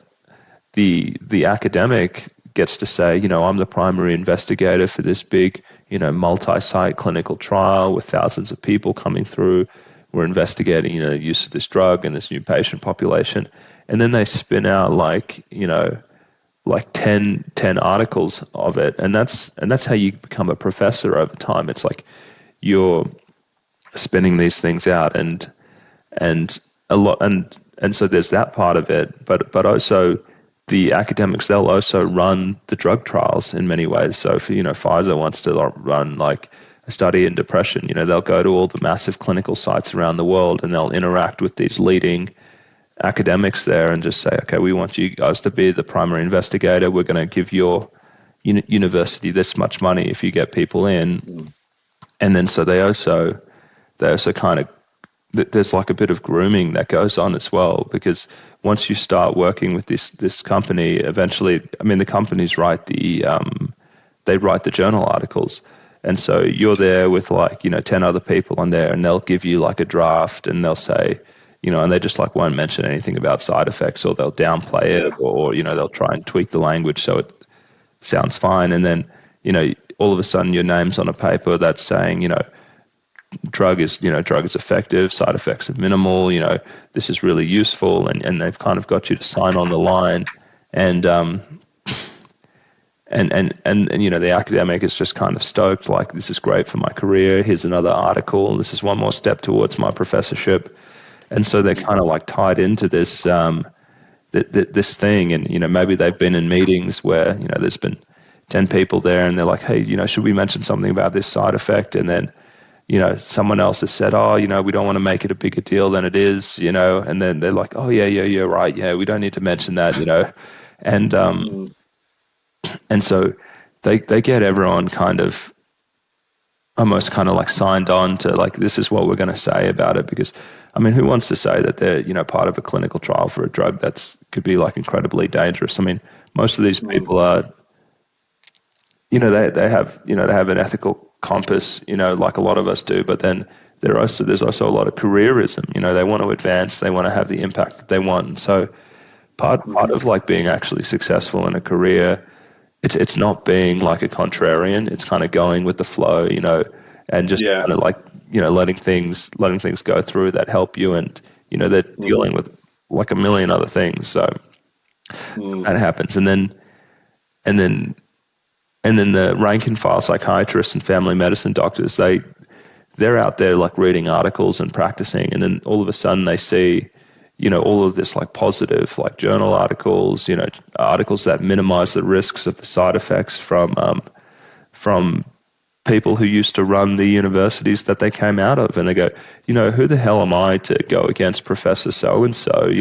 the academic gets to say, I'm the primary investigator for this big, multi-site clinical trial with thousands of people coming through. We're investigating, the use of this drug in this new patient population. And then they spin out like 10 articles of it. And that's how you become a professor over time. It's like you're spinning these things out and a lot. And so there's that part of it, but also the academics, they'll also run the drug trials in many ways. So if, Pfizer wants to run like a study in depression, they'll go to all the massive clinical sites around the world and they'll interact with these leading academics there and just say, okay, we want you guys to be the primary investigator. We're going to give your university this much money if you get people in. And then so they also kind of, there's like a bit of grooming that goes on as well, because once you start working with this company, eventually, the companies write the journal articles. And so you're there with 10 other people on there, and they'll give you like a draft and they'll say, and they just won't mention anything about side effects, or they'll downplay it, or, they'll try and tweak the language so it sounds fine. And then, all of a sudden your name's on a paper that's saying, drug is effective, side effects are minimal, this is really useful. And they've kind of got you to sign on the line. And the academic is just kind of stoked, like, this is great for my career. Here's another article. This is one more step towards my professorship. And so they're kind of tied into this this thing. And, maybe they've been in meetings where, there's been 10 people there and they're like, hey, should we mention something about this side effect? And then, someone else has said, oh, we don't want to make it a bigger deal than it is, and then they're like, oh, yeah, right. Yeah, we don't need to mention that, And so they get everyone kind of almost kind of signed on to this is what we're going to say about it. Because, who wants to say that they're, part of a clinical trial for a drug could be incredibly dangerous? Most of these people are, they have an ethical compass, like a lot of us do, but then there's also a lot of careerism. They want to advance, they want to have the impact that they want. And so part of being actually successful in a career, it's not being like a contrarian. It's kind of going with the flow, and just kind of letting things go through that help you. And they're dealing with a million other things. So that happens, and then the rank and file psychiatrists and family medicine doctors, they're out there reading articles and practicing, and then all of a sudden they see all of this positive journal articles, articles that minimize the risks of the side effects from people who used to run the universities that they came out of. And they go, who the hell am I to go against Professor so-and-so?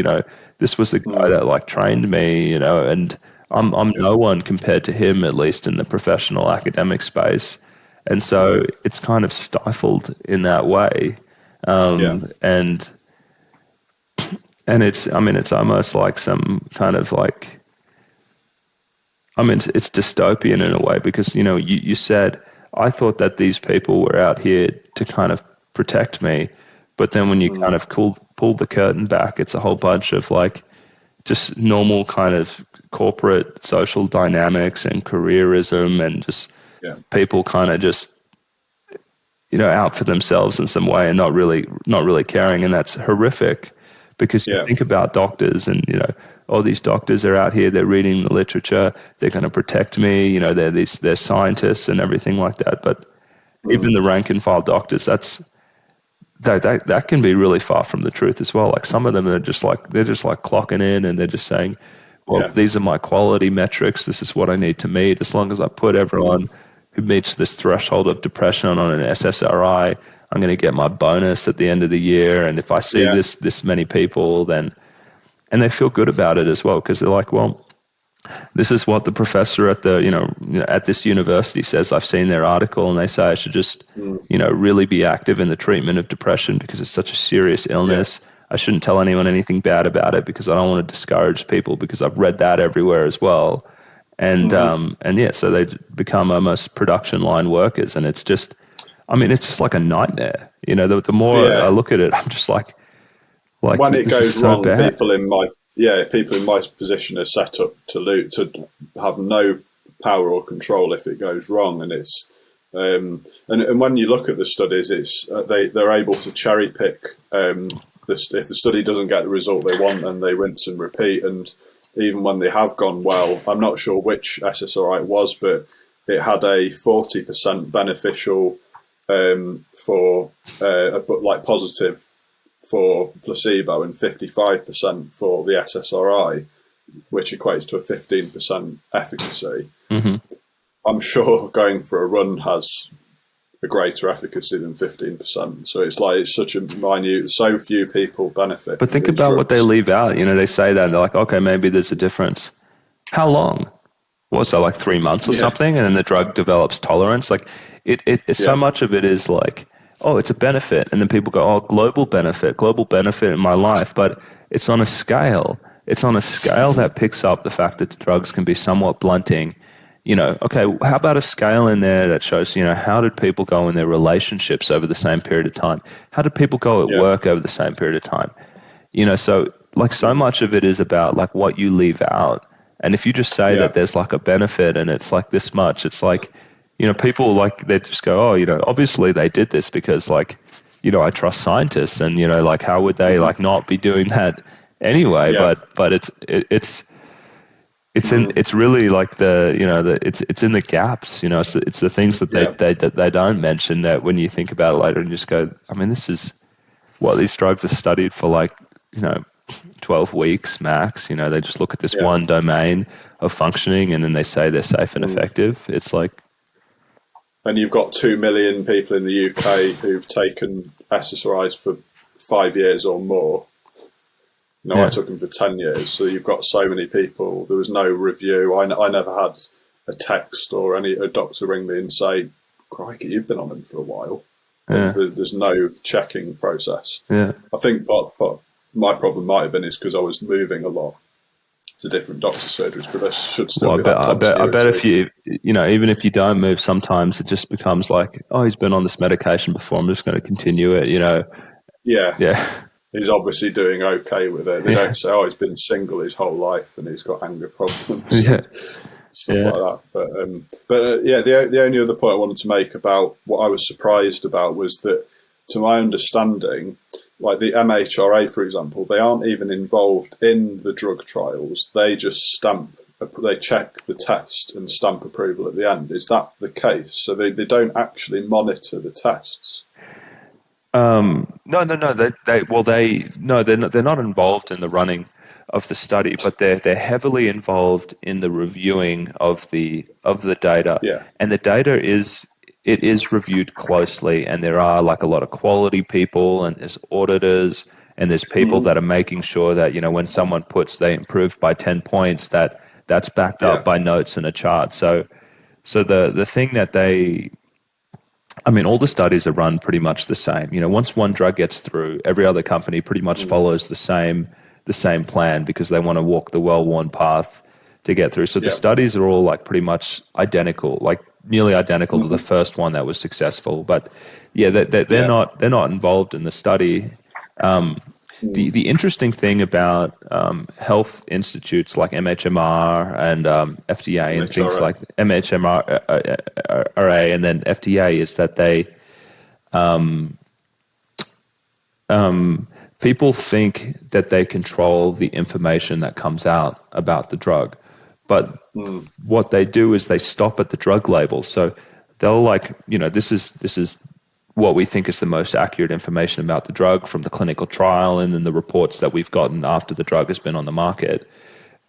This was the guy that trained me, and I'm no one compared to him, at least in the professional academic space. And so it's kind of stifled in that way. And it's almost like some kind of it's dystopian in a way, because, you said, I thought that these people were out here to kind of protect me. But then when you kind of pull the curtain back, it's a whole bunch of just normal kind of corporate social dynamics and careerism, and just people kind of just, out for themselves in some way and not really caring. And that's horrific. Because you think about doctors and, all these doctors are out here, they're reading the literature, they're going to protect me, they're scientists and everything like that. But even the rank and file doctors, that can be really far from the truth as well. Some of them are just they're just clocking in, and they're just saying, well, these are my quality metrics. This is what I need to meet. As long as I put everyone who meets this threshold of depression on an SSRI, I'm going to get my bonus at the end of the year. And if I see this many people, then, and they feel good about it as well, because they're like, well, this is what the professor at the, at this university says. I've seen their article, and they say I should just, really be active in the treatment of depression because it's such a serious illness. Yeah. I shouldn't tell anyone anything bad about it because I don't want to discourage people, because I've read that everywhere as well. And, so they become almost production line workers, and it's just like a nightmare. The more I look at it, I'm just like when it goes wrong, bad. people in my position are set up to have no power or control if it goes wrong, and it's and when you look at the studies, it's they're able to cherry pick. If the study doesn't get the result they want, then they rinse and repeat. And even when they have gone well, I'm not sure which SSRI it was, but it had a 40% beneficial but positive for placebo and 55% for the SSRI, which equates to a 15% efficacy. Mm-hmm. I'm sure going for a run has a greater efficacy than 15%. So it's such a minute, so few people benefit. But think about what they leave out. They say that, and they're like, okay, maybe there's a difference. How long? What's that, like 3 months or something? And then the drug develops tolerance. Like so much of it is like, oh, it's a benefit. And then people go, oh, global benefit in my life. But it's on a scale. It's on a scale that picks up the fact that the drugs can be somewhat blunting. Okay, how about a scale in there that shows, how did people go in their relationships over the same period of time? How did people go at work over the same period of time? So like so much of it is about like what you leave out. And if you just say that there's like a benefit and it's like this much, it's like, people like, they just go, oh, obviously they did this because like, I trust scientists, and, like how would they like not be doing that anyway? But it's really like it's in the gaps, it's the things that they don't mention, that when you think about it later and just go, this is what these drugs are studied for, like, 12 weeks max. They just look at this one domain of functioning, and then they say they're safe and effective. It's like, and you've got 2 million people in the UK who've taken SSRIs for 5 years or more. I took them for 10 years. So you've got so many people. There was no review. I never had a text or a doctor ring me and say, crikey, you've been on them for a while. Yeah. There's no checking process. Yeah. I think but my problem might have been is because I was moving a lot to different doctor surgeries, but there should still be I bet if you, even if you don't move, sometimes it just becomes like, oh, he's been on this medication before, I'm just going to continue it, Yeah. He's obviously doing okay with it. They don't say, oh, he's been single his whole life and he's got anger problems. Stuff like that. But the only other point I wanted to make about what I was surprised about was that, to my understanding, like the MHRA, for example, they aren't even involved in the drug trials. They just they check the test and stamp approval at the end. Is that the case? So they don't actually monitor the tests. No. They're not involved in the running of the study, but they're heavily involved in the reviewing of the data. Yeah. And the data is reviewed closely, and there are like a lot of quality people, and there's auditors, and there's people that are making sure that, when someone puts they improved by 10 points, that's backed up by notes and a chart. So the thing that all the studies are run pretty much the same. Once one drug gets through, every other company pretty much follows the same plan, because they want to walk the well-worn path to get through. So the studies are all like pretty much identical, like nearly identical to the first one that was successful. But they're not involved in the study. The interesting thing about health institutes like MHMR and FDA and things like MHMRA and then FDA is that they people think that they control the information that comes out about the drug, but what they do is they stop at the drug label. So they'll this is what we think is the most accurate information about the drug from the clinical trial and then the reports that we've gotten after the drug has been on the market.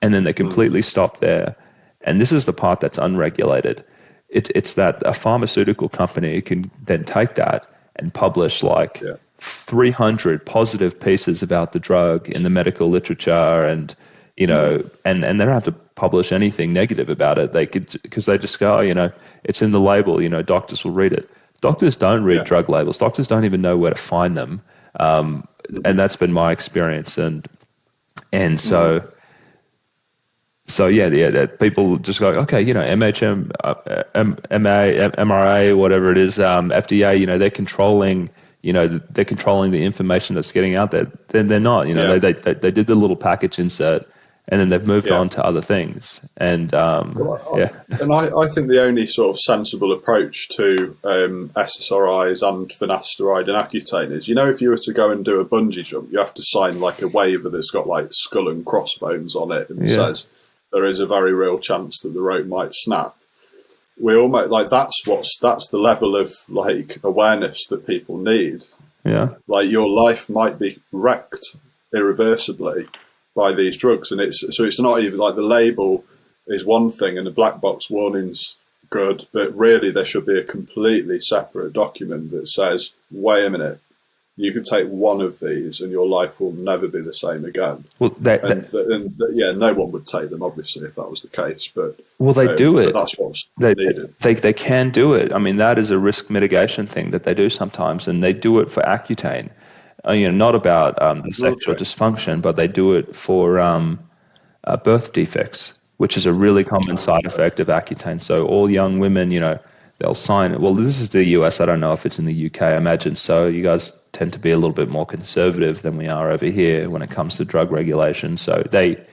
And then they completely stop there. And this is the part that's unregulated. It's that a pharmaceutical company can then take that and publish like 300 positive pieces about the drug in the medical literature, and and they don't have to publish anything negative about it. They could, because they just go, it's in the label. Doctors will read it. Doctors don't read drug labels. Doctors don't even know where to find them, and that's been my experience. And so people just go, okay, MHM, MRA, whatever it is, FDA, they're controlling. They're controlling the information that's getting out there. Then they're not. They did the little package insert, and then they've moved on to other things. And And I think the only sort of sensible approach to SSRIs and finasteride and Accutane is, if you were to go and do a bungee jump, you have to sign like a waiver that's got like skull and crossbones on it and says there is a very real chance that the rope might snap. We almost like that's the level of like awareness that people need. Yeah, like your life might be wrecked irreversibly by these drugs, and it's not even like the label is one thing and the black box warning's good, but really there should be a completely separate document that says, wait a minute, you can take one of these and your life will never be the same again. Well, no one would take them, obviously, if that was the case. But they do it. That's what's needed. They can do it. I mean, that is a risk mitigation thing that they do sometimes, and they do it for Accutane. Not about the sexual dysfunction, but they do it for birth defects, which is a really common side effect of Accutane. So all young women, they'll sign it. Well, this is the US. I don't know if it's in the UK. I imagine so. You guys tend to be a little bit more conservative than we are over here when it comes to drug regulation. So they,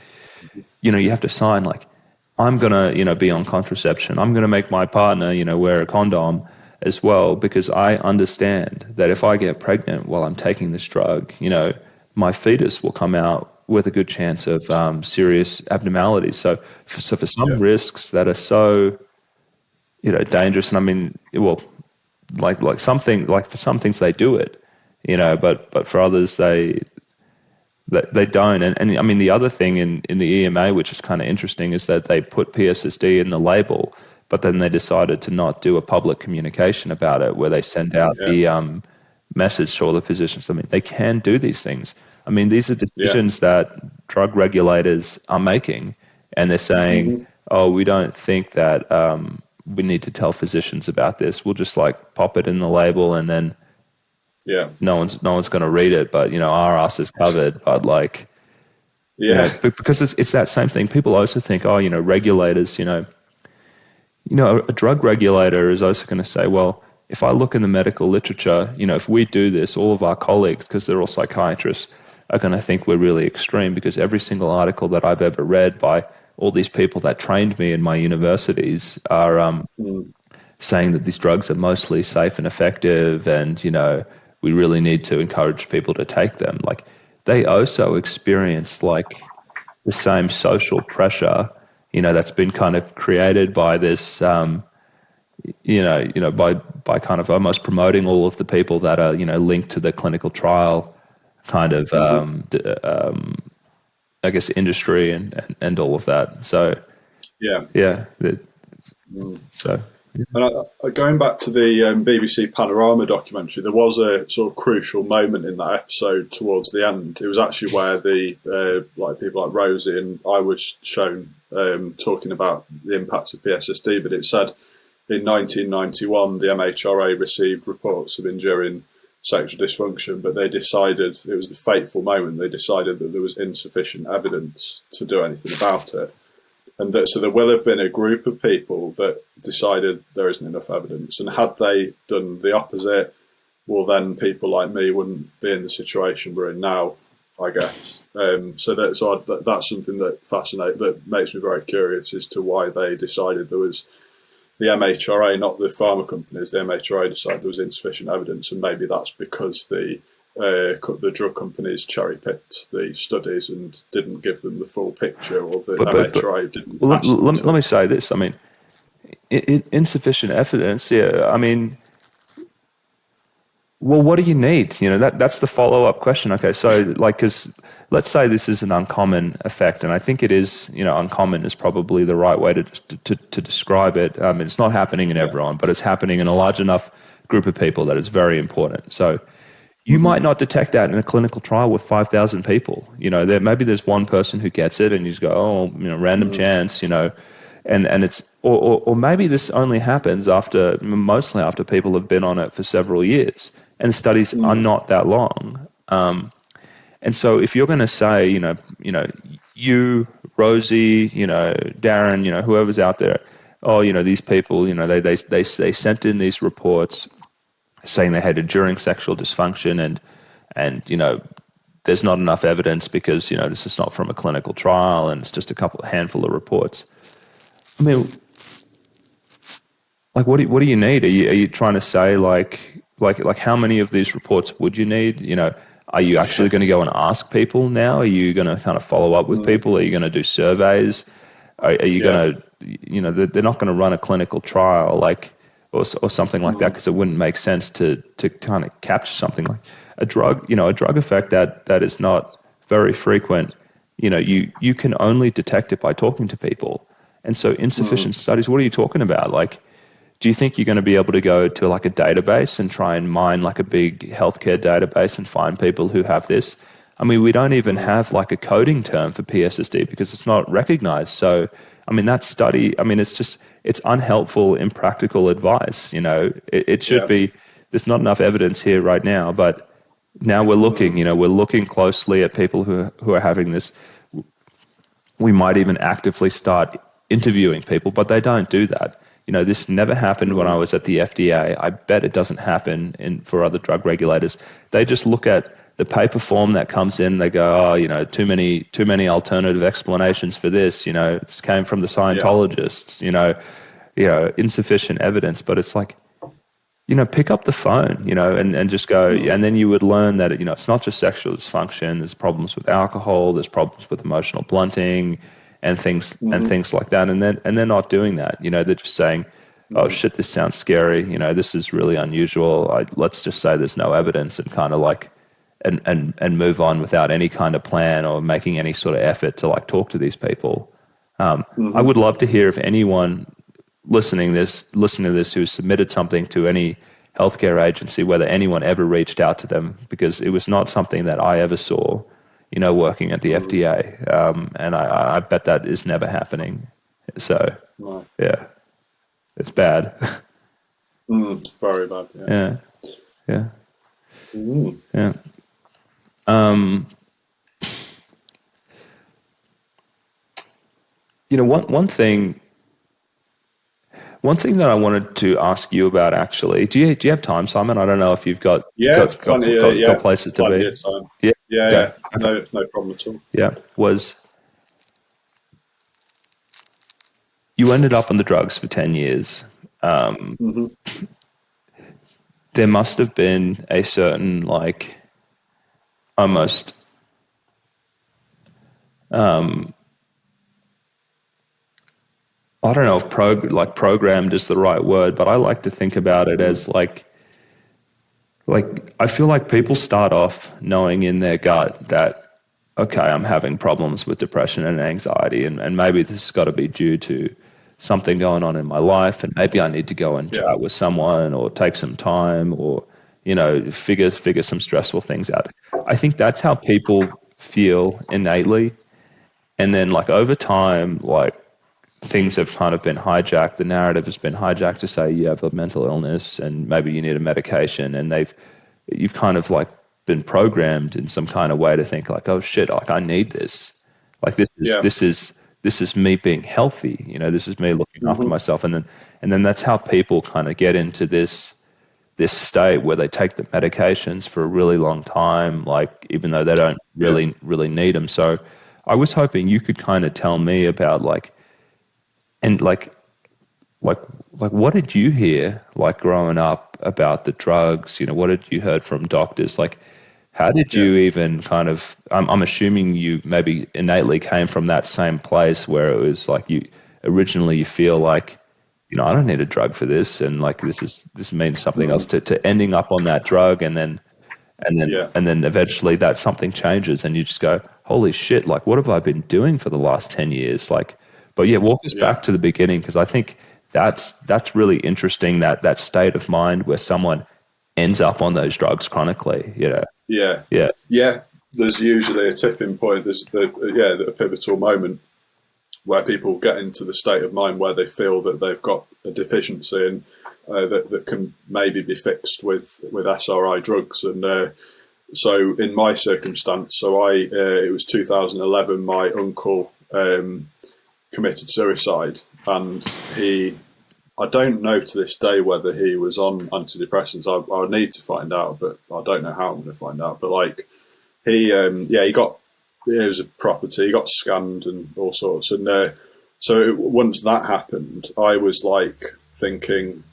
you have to sign like, I'm going to, be on contraception. I'm going to make my partner, wear a condom as well, because I understand that if I get pregnant while I'm taking this drug, my fetus will come out with a good chance of serious abnormalities. So for some risks that are so, dangerous, and I mean, well, like for some things they do it, but for others they don't. And I mean, the other thing in the EMA, which is kind of interesting, is that they put PSSD in the label, but then they decided to not do a public communication about it, where they send out the message to all the physicians. I mean, they can do these things. I mean, these are decisions that drug regulators are making, and they're saying, oh, we don't think that we need to tell physicians about this. We'll just like pop it in the label, and then no one's going to read it, but our ass is covered. But like, because it's that same thing. People also think, oh, regulators, a drug regulator is also going to say, well, if I look in the medical literature, if we do this, all of our colleagues, because they're all psychiatrists, are going to think we're really extreme, because every single article that I've ever read by all these people that trained me in my universities are saying that these drugs are mostly safe and effective, and, we really need to encourage people to take them. Like, they also experience like the same social pressure, that's been kind of created by this, by kind of almost promoting all of the people that are, linked to the clinical trial kind of, I guess, industry and all of that. So, so. And going back to the BBC Panorama documentary, there was a sort of crucial moment in that episode towards the end. It was actually where the people like Rosie and I was shown talking about the impacts of PSSD, but it said in 1991 the MHRA received reports of enduring sexual dysfunction, but they decided, it was the fateful moment, they decided that there was insufficient evidence to do anything about it. And so there will have been a group of people that decided there isn't enough evidence. And had they done the opposite, well, then people like me wouldn't be in the situation we're in now, I guess. So that's something that makes me very curious as to why they decided there was, the MHRA, not the pharma companies, the MHRA decided there was insufficient evidence. And maybe that's because the drug companies cherry-picked the studies and didn't give them the full picture, or the MHRA didn't. Well, let me say this. I mean, insufficient evidence. Yeah. I mean, well, what do you need? That's the follow-up question. Okay, so because let's say this is an uncommon effect, and I think it is. Uncommon is probably the right way to describe it. It's not happening in everyone, but it's happening in a large enough group of people that is very important. So you might not detect that in a clinical trial with 5,000 people. Maybe there's one person who gets it, and you just go, oh, random chance, and it's or maybe this only happens mostly after people have been on it for several years, and the studies are not that long. And so if you're going to say, you, Rosie, Darren, whoever's out there, oh, these people, they sent in these reports saying they had enduring sexual dysfunction, and there's not enough evidence because this is not from a clinical trial, and it's just a handful of reports. I mean, like, what do you need? Are you trying to say like how many of these reports would you need? Are you actually going to go and ask people now? Are you going to kind of follow up with people? Are you going to do surveys? Are you going to, they're not going to run a clinical trial or something like that, because it wouldn't make sense to kind of capture something like a drug effect that is not very frequent. You can only detect it by talking to people. And so insufficient studies, what are you talking about? Like, do you think you're going to be able to go to like a database and try and mine like a big healthcare database and find people who have this? I mean, we don't even have like a coding term for PSSD because it's not recognized. So, I mean, that study, it's unhelpful, impractical advice. It should be, there's not enough evidence here right now, but now we're looking, we're looking closely at people who are having this. We might even actively start interviewing people, but they don't do that. This never happened when I was at the FDA. I bet it doesn't happen for other drug regulators. They just look at the paper form that comes in. They go, oh, too many alternative explanations for this. This came from the Scientologists. Insufficient evidence. But it's like, pick up the phone, and just go. And then you would learn that it's not just sexual dysfunction. There's problems with alcohol. There's problems with emotional blunting. And things like that, and they're not doing that. They're just saying, "Oh shit, this sounds scary. This is really unusual. Let's just say there's no evidence," and kind of like, and move on without any kind of plan or making any sort of effort to like talk to these people. I would love to hear if anyone listening to this who submitted something to any healthcare agency, whether anyone ever reached out to them, because it was not something that I ever saw. Working at the FDA, and I bet that is never happening. So, yeah, it's bad. Very bad. Yeah. One thing that I wanted to ask you about, actually, do you have time, Simon? I don't know if you've got places to be. Yeah. No problem at all. Yeah, you ended up on the drugs for 10 years. There must have been a certain like almost I don't know if programmed is the right word, but I like to think about it as like I feel like people start off knowing in their gut that, okay, I'm having problems with depression and anxiety, and maybe this has got to be due to something going on in my life, and maybe I need to go and chat with someone or take some time or, figure some stressful things out. I think that's how people feel innately. And then like over time, like things have kind of been hijacked. The narrative has been hijacked to say you have a mental illness and maybe you need a medication, and you've kind of like been programmed in some kind of way to think like, oh shit, like I need this. Like this is me being healthy. This is me looking after myself. And then that's how people kind of get into this state where they take the medications for a really long time, like even though they don't really need them. So I was hoping you could kind of tell me about like what did you hear like growing up about the drugs? What did you heard from doctors? Like, how did you even kind of? I'm assuming you maybe innately came from that same place where it was like you feel like, I don't need a drug for this, and like this means something else. To ending up on that drug, and then eventually that something changes, and you just go, holy shit! Like, what have I been doing for the last 10 years? Like. But walk us back to the beginning, because I think that's really interesting, that state of mind where someone ends up on those drugs chronically. Yeah. There's usually a tipping point. There's a pivotal moment where people get into the state of mind where they feel that they've got a deficiency and that can maybe be fixed with SRI drugs. And so in my circumstance, it was 2011, my uncle committed suicide, and I don't know to this day whether he was on antidepressants. I need to find out, but I don't know how I'm going to find out. But like he was a property, he got scammed and all sorts. And so once that happened, I was like thinking,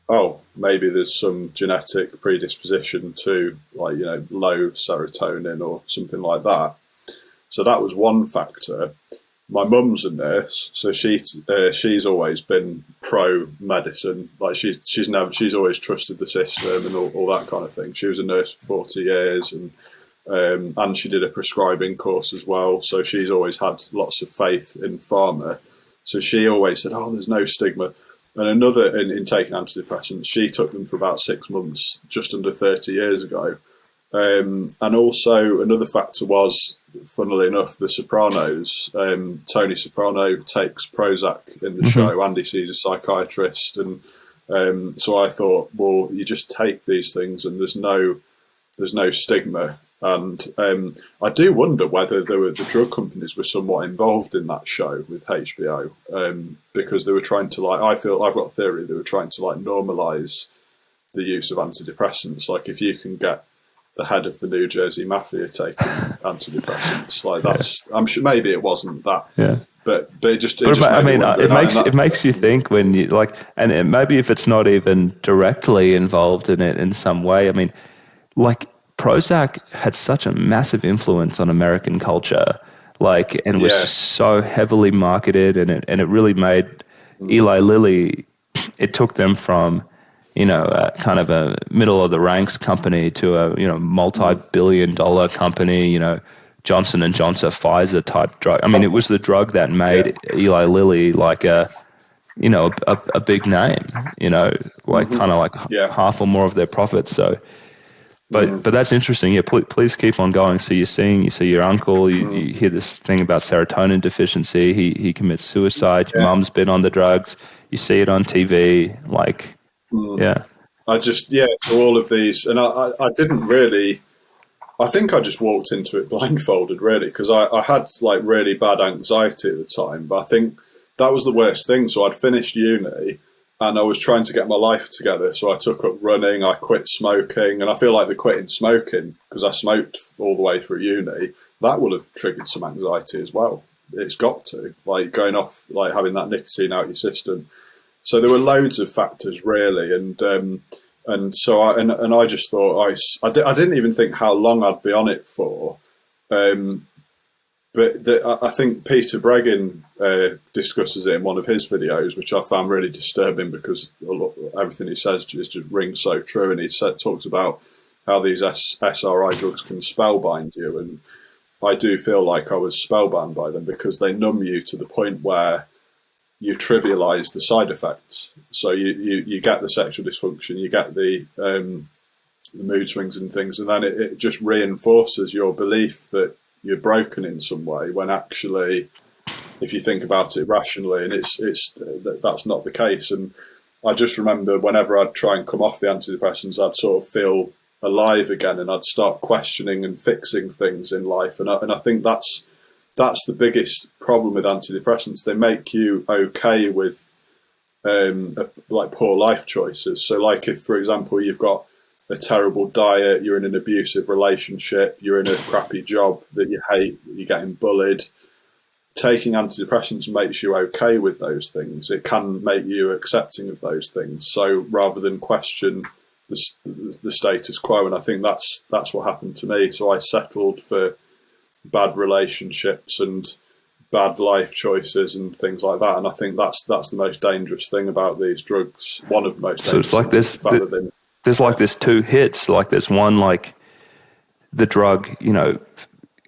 oh, maybe there's some genetic predisposition to like, low serotonin or something like that. So that was one factor. My mum's a nurse, so she's always been pro medicine. Like she's always trusted the system and all that kind of thing. She was a nurse for 40 years, and she did a prescribing course as well. So she's always had lots of faith in pharma. So she always said, "Oh, there's no stigma." And another in taking antidepressants, she took them for about 6 months, just under 30 years ago. And also another factor was, funnily enough, The Sopranos. Tony Soprano takes Prozac in the show, and he sees a psychiatrist. And so I thought, well, you just take these things, and there's no stigma. And I do wonder whether the drug companies were somewhat involved in that show with HBO, because they were trying to I've got a theory, they were trying to normalise the use of antidepressants. Like if you can get the head of the New Jersey Mafia taking antidepressants, I'm sure maybe it wasn't that. Yeah. But it makes you think when you and maybe if it's not even directly involved in it in some way. I mean, like Prozac had such a massive influence on American culture, and was just so heavily marketed, and it really made Eli Lilly. It took them from kind of a middle of the ranks company to a multi-billion-dollar company. Johnson and Johnson, Pfizer type drug. I mean, it was the drug that made Eli Lilly like a big name. Kind of like half or more of their profits. So. But that's interesting. Yeah, please keep on going. So you see your uncle. You hear this thing about serotonin deficiency. He commits suicide. Your mum's been on the drugs. You see it on TV. All of these, and I didn't really. I think I just walked into it blindfolded, really, because I had really bad anxiety at the time. But I think that was the worst thing. So I'd finished uni. And I was trying to get my life together, so I took up running, I quit smoking, and I feel like the quitting smoking, because I smoked all the way through uni, that will have triggered some anxiety as well. It's got to, going off, having that nicotine out your system. So there were loads of factors, really, and so I just thought, I didn't even think how long I'd be on it for. But I think Peter Breggin discusses it in one of his videos, which I found really disturbing because everything he says just rings so true. And he talks about how these SRI drugs can spellbind you. And I do feel like I was spellbound by them because they numb you to the point where you trivialise the side effects. So you get the sexual dysfunction, you get the mood swings and things, and then it just reinforces your belief that you're broken in some way, when actually, if you think about it rationally, and that's not the case. And I just remember whenever I'd try and come off the antidepressants, I'd sort of feel alive again, and I'd start questioning and fixing things in life. And I think that's the biggest problem with antidepressants. They make you okay with poor life choices. So if, for example, you've got a terrible diet, you're in an abusive relationship, you're in a crappy job that you hate, you're getting bullied, taking antidepressants makes you okay with those things. It can make you accepting of those things. So rather than question the status quo, and I think that's what happened to me. So I settled for bad relationships and bad life choices and things like that. And I think that's the most dangerous thing about these drugs. One of the most dangerous. So it's like there's this two hits. There's one, the drug,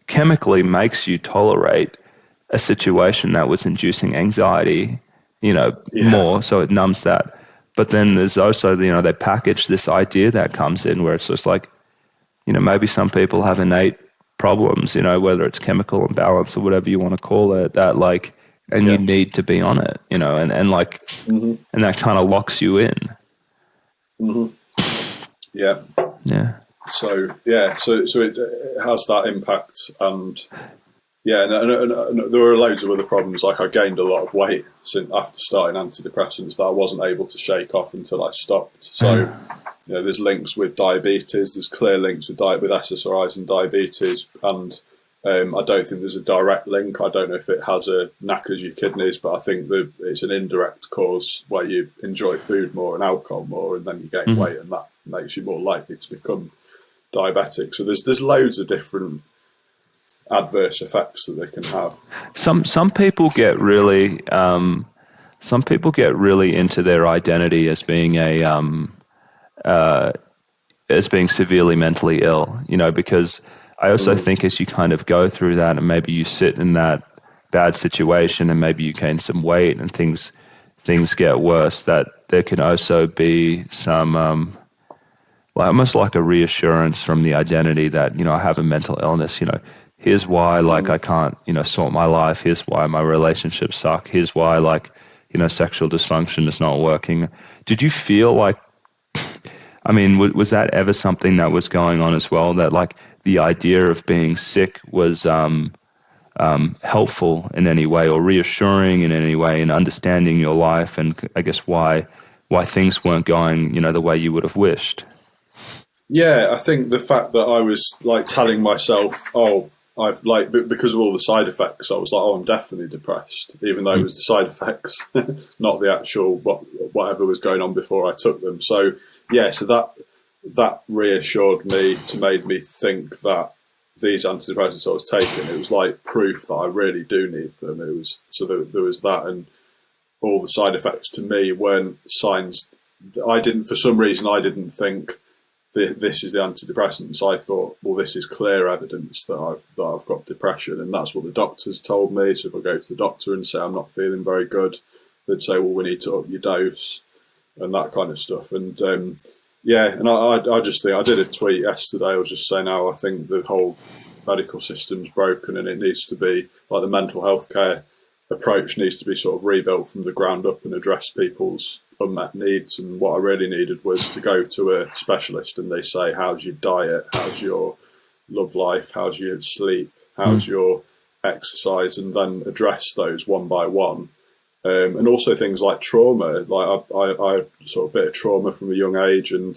chemically makes you tolerate a situation that was inducing anxiety, more, so it numbs that. But then there's also, they package this idea that comes in where it's just like, maybe some people have innate problems, whether it's chemical imbalance or whatever you want to call it, that like, and you need to be on it, and like, and that kind of locks you in. Yeah. Yeah. So it has that impact, and there were loads of other problems. Like I gained a lot of weight after starting antidepressants that I wasn't able to shake off until I stopped. So there's links with diabetes. There's clear links with SSRIs and diabetes, and I don't think there's a direct link. I don't know if it has a knackers your kidneys, but I think it's an indirect cause where you enjoy food more and alcohol more, and then you gain weight, and that makes you more likely to become diabetic. So there's loads of different adverse effects that they can have. Some people get really into their identity as being as being severely mentally ill, because I also think as you kind of go through that and maybe you sit in that bad situation and maybe you gain some weight and things get worse, that there can also be some almost like a reassurance from the identity that, I have a mental illness, here's why, like, I can't, sort my life. Here's why my relationships suck. Here's why, like, sexual dysfunction is not working. Did you feel like, I mean, was that ever something that was going on as well, that like the idea of being sick was helpful in any way or reassuring in any way in understanding your life and I guess why things weren't going, the way you would have wished? Yeah, I think the fact that I was like telling myself, I've like, because of all the side effects, I was like, I'm definitely depressed, even though it was the side effects, not the actual whatever was going on before I took them. So yeah, so that reassured me, made me think that these antidepressants I was taking, it was like proof that I really do need them. It was there was that, and all the side effects to me weren't signs. For some reason, I didn't think this is the antidepressants. I thought, well, this is clear evidence that I've got depression, and that's what the doctors told me. So if I go to the doctor and say I'm not feeling very good, they'd say, well, we need to up your dose and that kind of stuff. And and I just think I did a tweet yesterday. I was just saying how I think the whole medical system's broken, and it needs to be like the mental health care approach needs to be sort of rebuilt from the ground up and address people's unmet needs. And what I really needed was to go to a specialist and they say, how's your diet, how's your love life, how's your sleep, how's your exercise, and then address those one by one. And also things like trauma. Like I sort of bit of trauma from a young age, and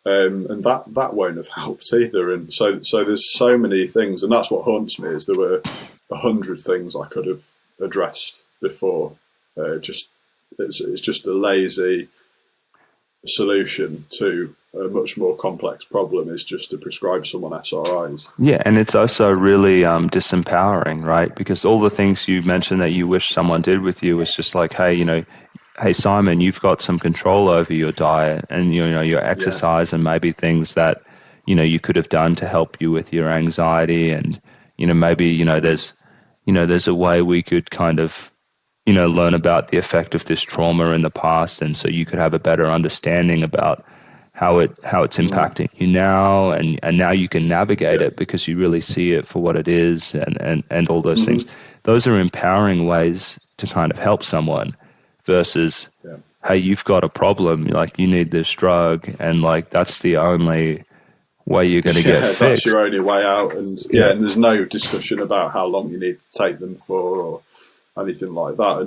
that won't have helped either. And so there's so many things, and that's what haunts me, is there were 100 things I could have addressed before. It's just a lazy solution to a much more complex problem is just to prescribe someone SRIs. Yeah, and it's also really disempowering, right? Because all the things you mentioned that you wish someone did with you was just like, hey, hey Simon, you've got some control over your diet and your exercise, and maybe things that you could have done to help you with your anxiety, and maybe there's a way we could kind of learn about the effect of this trauma in the past, and so you could have a better understanding about how it's impacting you now, and now you can navigate it because you really see it for what it is, and all those things. Those are empowering ways to kind of help someone versus, hey, you've got a problem, like you need this drug, and like that's the only way you're going to get fixed. That's your only way out, and and there's no discussion about how long you need to take them for or anything like that.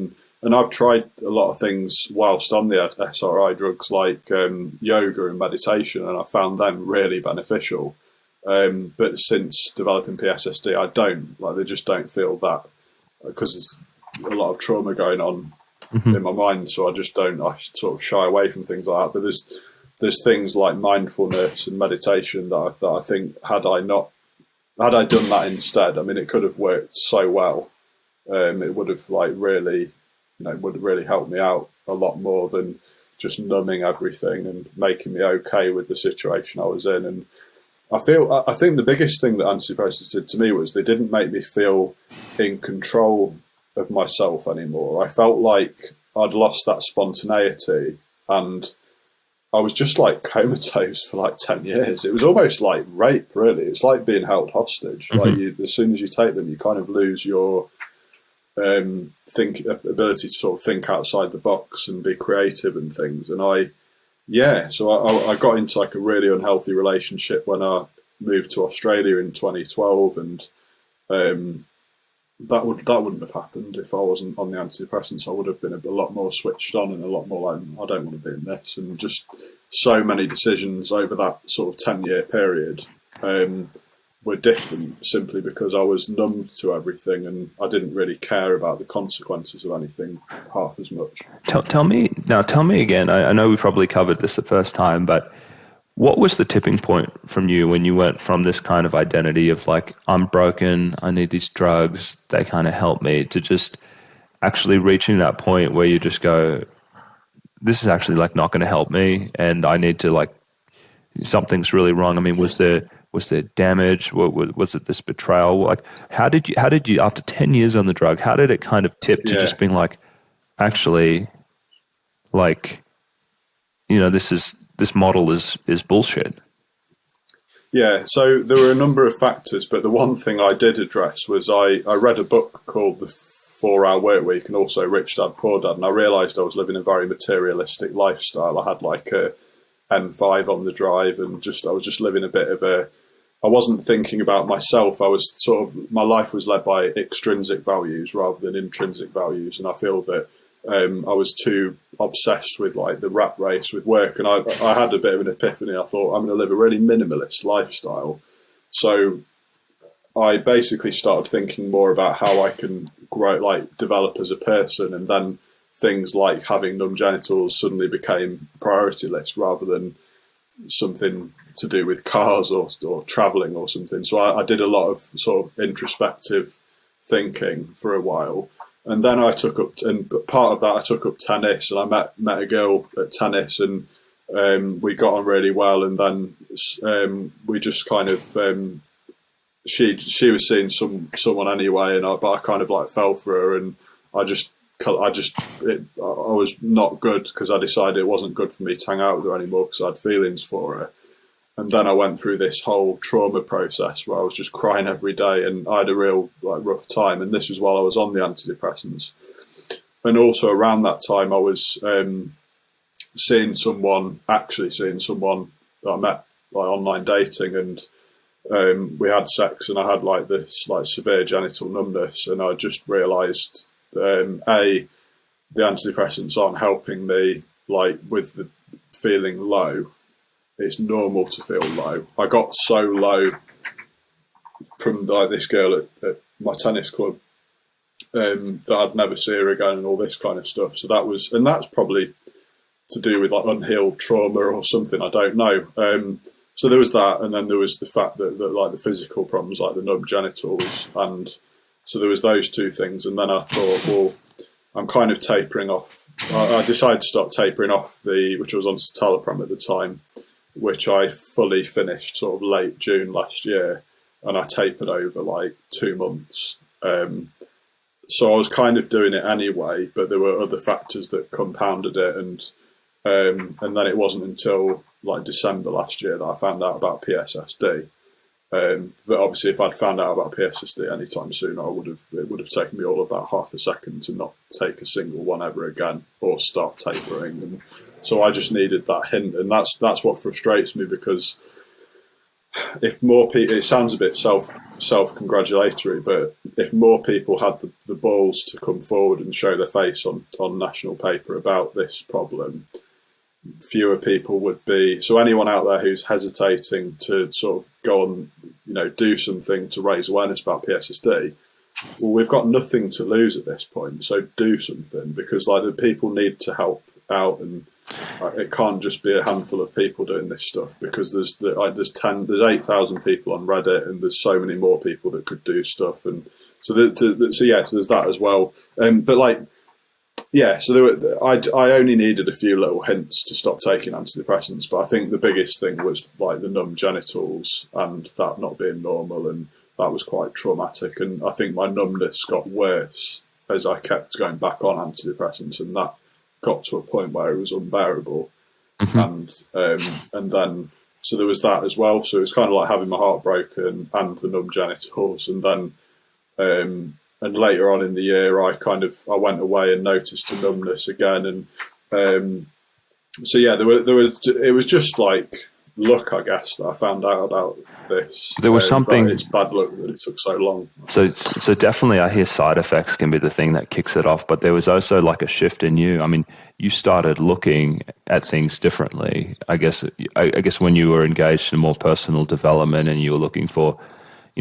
And I've tried a lot of things whilst on the SRI drugs, like yoga and meditation, and I found them really beneficial. But since developing PSSD, I don't, like, they just don't feel that, because there's a lot of trauma going on in my mind. So I sort of shy away from things like that. But there's things like mindfulness and meditation that I think had I done that instead, I mean, it could have worked so well. It would have really helped me out a lot more than just numbing everything and making me okay with the situation I was in. And I think the biggest thing that antidepressants did to me was they didn't make me feel in control of myself anymore. I felt like I'd lost that spontaneity, and I was just like comatose for like 10 years. It was almost like rape, really. It's like being held hostage. Mm-hmm. Like as soon as you take them, you kind of lose your ability to sort of think outside the box and be creative and things. And I got into like a really unhealthy relationship when I moved to Australia in 2012, and that wouldn't have happened if I wasn't on the antidepressants. I would have been a lot more switched on and a lot more like, I don't want to be in this. And just so many decisions over that sort of 10-year period were different, simply because I was numb to everything and I didn't really care about the consequences of anything half as much. Tell me again. I know we probably covered this the first time, but what was the tipping point from you when you went from this kind of identity of like, I'm broken, I need these drugs, they kind of help me, to just actually reaching that point where you just go, this is actually like not going to help me, and I need to like, something's really wrong. I mean, was there damage? Was it this betrayal? Like, how did you after 10 years on the drug, how did it kind of tip to just being like, actually, like, this model is bullshit? Yeah, so there were a number of factors, but the one thing I did address was I read a book called The 4-Hour Work Week and also Rich Dad Poor Dad, and I realised I was living a very materialistic lifestyle. I had like a M5 on the drive, and I was just living a bit of I wasn't thinking about myself. I was my life was led by extrinsic values rather than intrinsic values, and I feel that I was too obsessed with like the rat race with work, and I had a bit of an epiphany. I thought, I'm going to live a really minimalist lifestyle. So I basically started thinking more about how I can grow, like develop as a person, and then things like having numb genitals suddenly became a priority list rather than something to do with cars or traveling or something. So I did a lot of sort of introspective thinking for a while. And then I took up, and part of that I took up tennis, and I met a girl at tennis, and we got on really well. And then we just kind of, she was seeing someone anyway, but I kind of like fell for her, and I was not good because I decided it wasn't good for me to hang out with her anymore because I had feelings for her. And then I went through this whole trauma process where I was just crying every day, and I had a real rough time. And this was while I was on the antidepressants. And also around that time, I was seeing someone that I met like online dating, and we had sex, and I had like this like severe genital numbness, and I just realised the antidepressants aren't helping me like with the feeling low. It's normal to feel low. I got so low from like this girl at my tennis club that I'd never see her again and all this kind of stuff. So that's probably to do with like unhealed trauma or something. I don't know. So there was that, and then there was the fact that like the physical problems, like the numb genitals, and so there was those two things. And then I thought, well, I'm kind of tapering off. I decided to start tapering off which was on citalopram at the time, which I fully finished sort of late June last year, and I tapered over like 2 months. So I was kind of doing it anyway, but there were other factors that compounded it, and then it wasn't until like December last year that I found out about PSSD. But obviously, if I'd found out about PSSD anytime soon, it would have taken me all about half a second to not take a single one ever again or start tapering. And so I just needed that hint, and that's what frustrates me, because if more people, it sounds a bit self-congratulatory, but if more people had the balls to come forward and show their face on national paper about this problem, fewer people would be. So anyone out there who's hesitating to sort of go on, do something to raise awareness about PSSD, well, we've got nothing to lose at this point. So do something, because like the people need to help out, and it can't just be a handful of people doing this stuff, because there's 8,000 people on Reddit, and there's so many more people that could do stuff, and so there's that as well. But like. Yeah, so I only needed a few little hints to stop taking antidepressants, but I think the biggest thing was like the numb genitals and that not being normal, and that was quite traumatic. And I think my numbness got worse as I kept going back on antidepressants, and got to a point where it was unbearable, Mm-hmm. and then so there was that as well. So it was kind of like having my heart broken and the numb genitals, and then and later on in the year, I went away and noticed the numbness again, and so yeah, it was just like luck, I guess, that I found out about this. There was something. But it's bad luck that it took so long. So definitely, I hear side effects can be the thing that kicks it off. But there was also like a shift in you. I mean, you started looking at things differently. I guess when you were engaged in more personal development and you were looking for,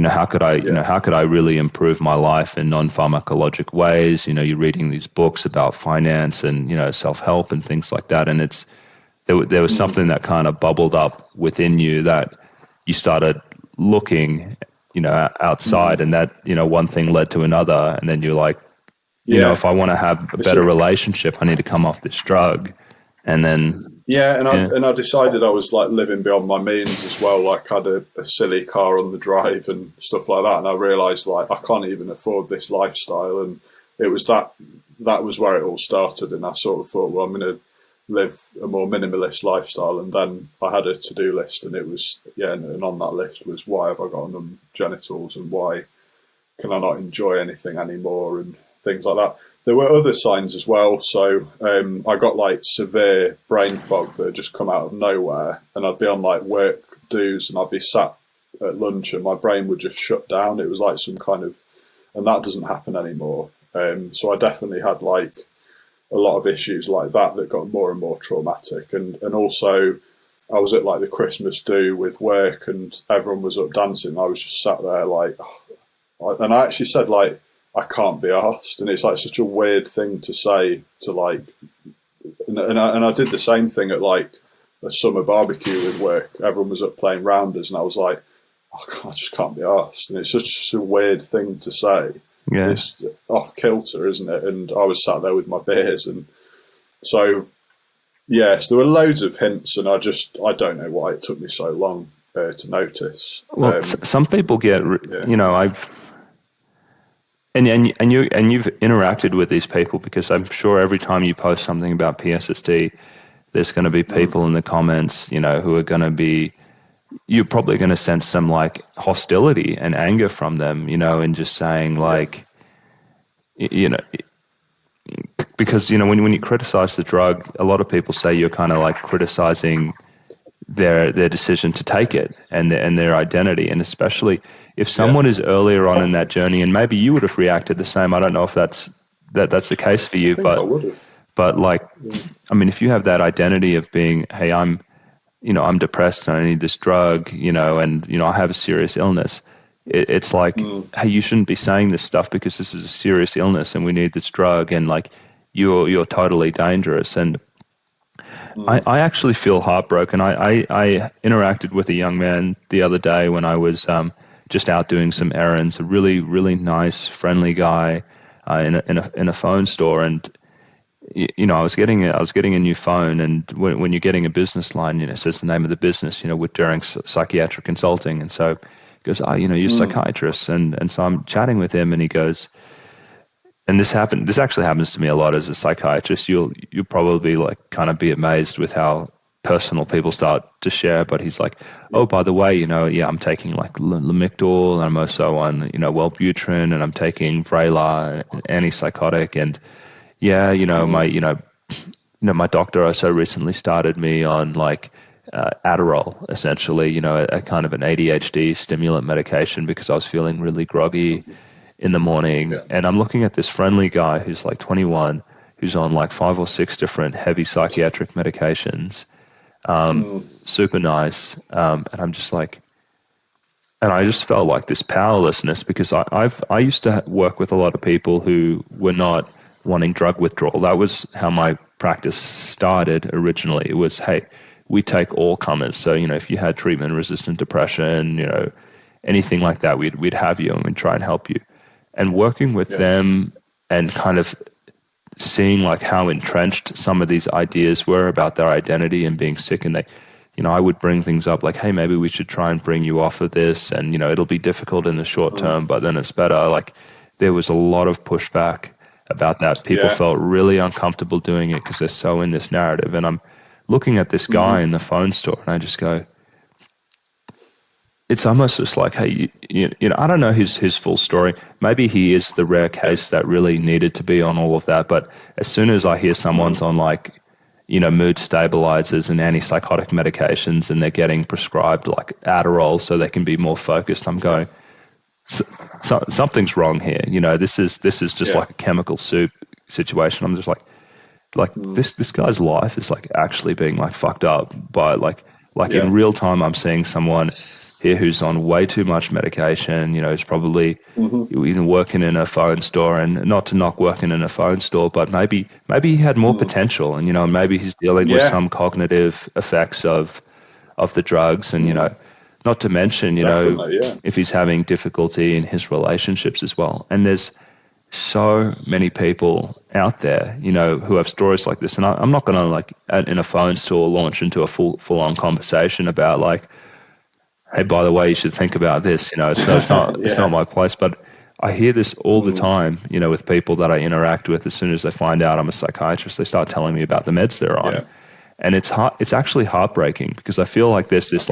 how could I really improve my life in non-pharmacologic ways? You're reading these books about finance and self-help and things like that, and there was something that kind of bubbled up within you that you started looking, outside, and that, one thing led to another, and then you're like, if I want to have a better relationship, I need to come off this drug, and then I decided I was like living beyond my means as well. Like I had a silly car on the drive and stuff like that, and I realised like I can't even afford this lifestyle, and it was that was where it all started, and I sort of thought, well, I'm going to live a more minimalist lifestyle, and then I had a to-do list, and it was and on that list was, why have I got numb genitals, and why can I not enjoy anything anymore, and things like that. There were other signs as well. So I got like severe brain fog that had just come out of nowhere, and I'd be on like work dues, and I'd be sat at lunch and my brain would just shut down. It was like some kind of, and that doesn't happen anymore. So I definitely had like a lot of issues like that got more and more traumatic. And also I was at like the Christmas do with work, and everyone was up dancing. I was just sat there like, and I actually said like, I can't be arsed, and it's like such a weird thing to say to like, and I did the same thing at like a summer barbecue with work. Everyone was up playing rounders, and I was like, I just can't be arsed, and it's such a weird thing to say. Yeah. It's off kilter, isn't it? And I was sat there with my beers, and so yes, there were loads of hints, and I don't know why it took me so long to notice. Well, some people get, I've. And you've interacted with these people, because I'm sure every time you post something about PSSD, there's going to be people in the comments, who are going to be, you're probably going to sense some like hostility and anger from them, and just saying like, because when you criticize the drug, a lot of people say you're kind of like criticizing their decision to take it and their identity, and especially if someone is earlier on in that journey, and maybe you would have reacted the same. I don't know if that's the case for you, but like, I mean, if you have that identity of being, hey, I'm depressed and I need this drug, and I have a serious illness. It's like, hey, you shouldn't be saying this stuff because this is a serious illness and we need this drug, and like you're totally dangerous. And I actually feel heartbroken. I interacted with a young man the other day when I was just out doing some errands. A really, really nice, friendly guy in a phone store, and I was getting a new phone, and when you're getting a business line, it says the name of the business, with during psychiatric consulting, and so he goes, you're a psychiatrist, and so I'm chatting with him, and he goes. And this actually happens to me a lot as a psychiatrist. You'll probably like kind of be amazed with how personal people start to share. But he's like, oh, by the way, I'm taking like Lamictal, and I'm also on, Wellbutrin, and I'm taking Vraylar, antipsychotic, and my doctor also recently started me on like Adderall, essentially, a kind of an ADHD stimulant medication because I was feeling really groggy in the morning. And I'm looking at this friendly guy who's like 21, who's on like 5 or 6 different heavy psychiatric medications, super nice. And I'm just like, and I just felt like this powerlessness, because I used to work with a lot of people who were not wanting drug withdrawal. That was how my practice started originally. It was, hey, we take all comers. So, if you had treatment-resistant depression, anything like that, we'd have you and we'd try and help you. And working with them and kind of seeing like how entrenched some of these ideas were about their identity and being sick, and they, I would bring things up like, hey, maybe we should try and bring you off of this, and it'll be difficult in the short term, but then it's better. Like there was a lot of pushback, about that. People felt really uncomfortable doing it because they're so in this narrative. And I'm looking at this guy in the phone store, and I just go, it's almost just like, hey, you know, I don't know his full story. Maybe he is the rare case that really needed to be on all of that. But as soon as I hear someone's on, like, you know, mood stabilizers and antipsychotic medications, and they're getting prescribed like Adderall so they can be more focused, I'm going, something's wrong here. You know, this is just like a chemical soup situation. I'm just like this guy's life is like actually being like fucked up by like in real time. I'm seeing someone here who's on way too much medication. You know, he's probably working in a phone store, and not to knock working in a phone store, but maybe he had more potential, and, you know, maybe he's dealing with some cognitive effects of the drugs, and, you know, not to mention, you know, if he's having difficulty in his relationships as well. And there's so many people out there, you know, who have stories like this. And I'm not going to, like, in a phone store, launch into a full-on conversation about, like, hey, by the way, you should think about this. You know, it's not my place. But I hear this all the time, you know, with people that I interact with. As soon as they find out I'm a psychiatrist, they start telling me about the meds they're on. Yeah. And it's actually heartbreaking, because I feel like there's this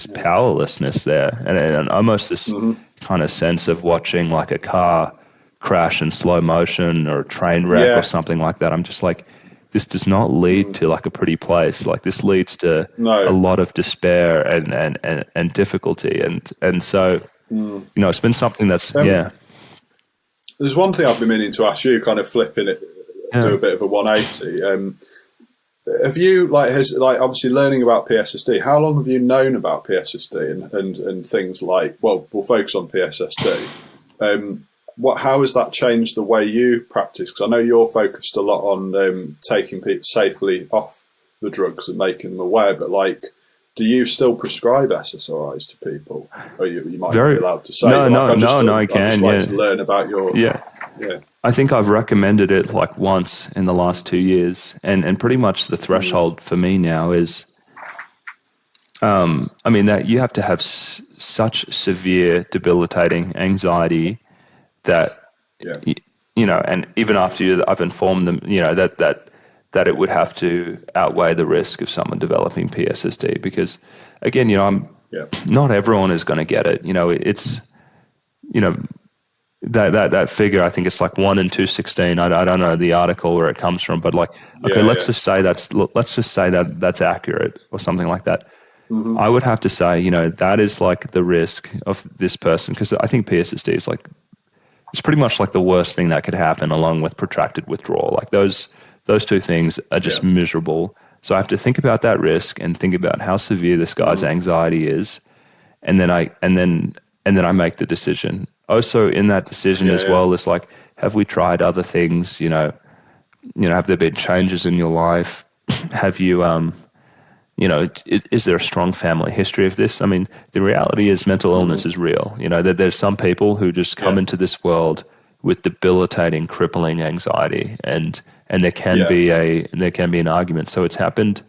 powerlessness there, and almost this kind of sense of watching like a car crash in slow motion, or a train wreck or something like that. I'm just like, this does not lead to like a pretty place. Like, this leads to a lot of despair and difficulty, and so you know, it's been something that's There's one thing I've been meaning to ask you, kind of flipping it, do a bit of a 180. Have you, obviously learning about PSSD, how long have you known about PSSD and things like, well, we'll focus on PSSD. How has that changed the way you practice? Because I know you're focused a lot on taking people safely off the drugs and making them aware, but, like, do you still prescribe SSRIs to people? Or you might not be allowed to say. No, I can. I'd just like to learn about your... Yeah. I think I've recommended it like once in the last 2 years, and pretty much the threshold for me now is, I mean, that you have to have such severe, debilitating anxiety that, you know, and even after I've informed them, you know, that it would have to outweigh the risk of someone developing PSSD, because, again, you know, not everyone is going to get it. You know, it's, you know, that figure, I think it's like 1 in 216. I don't know the article where it comes from, but, like, okay, let's just say that's accurate, or something like that. I would have to say, you know, that is like the risk of this person, because I think PSSD is like, it's pretty much like the worst thing that could happen, along with protracted withdrawal. Like, those two things are just miserable. So I have to think about that risk and think about how severe this guy's anxiety is, and then I make the decision. Also, in that decision as well, is like, have we tried other things? You know, have there been changes in your life? Have you, you know, is there a strong family history of this? I mean, the reality is mental illness is real. You know, there's some people who just come into this world with debilitating, crippling anxiety, and there can be an argument. So it's happened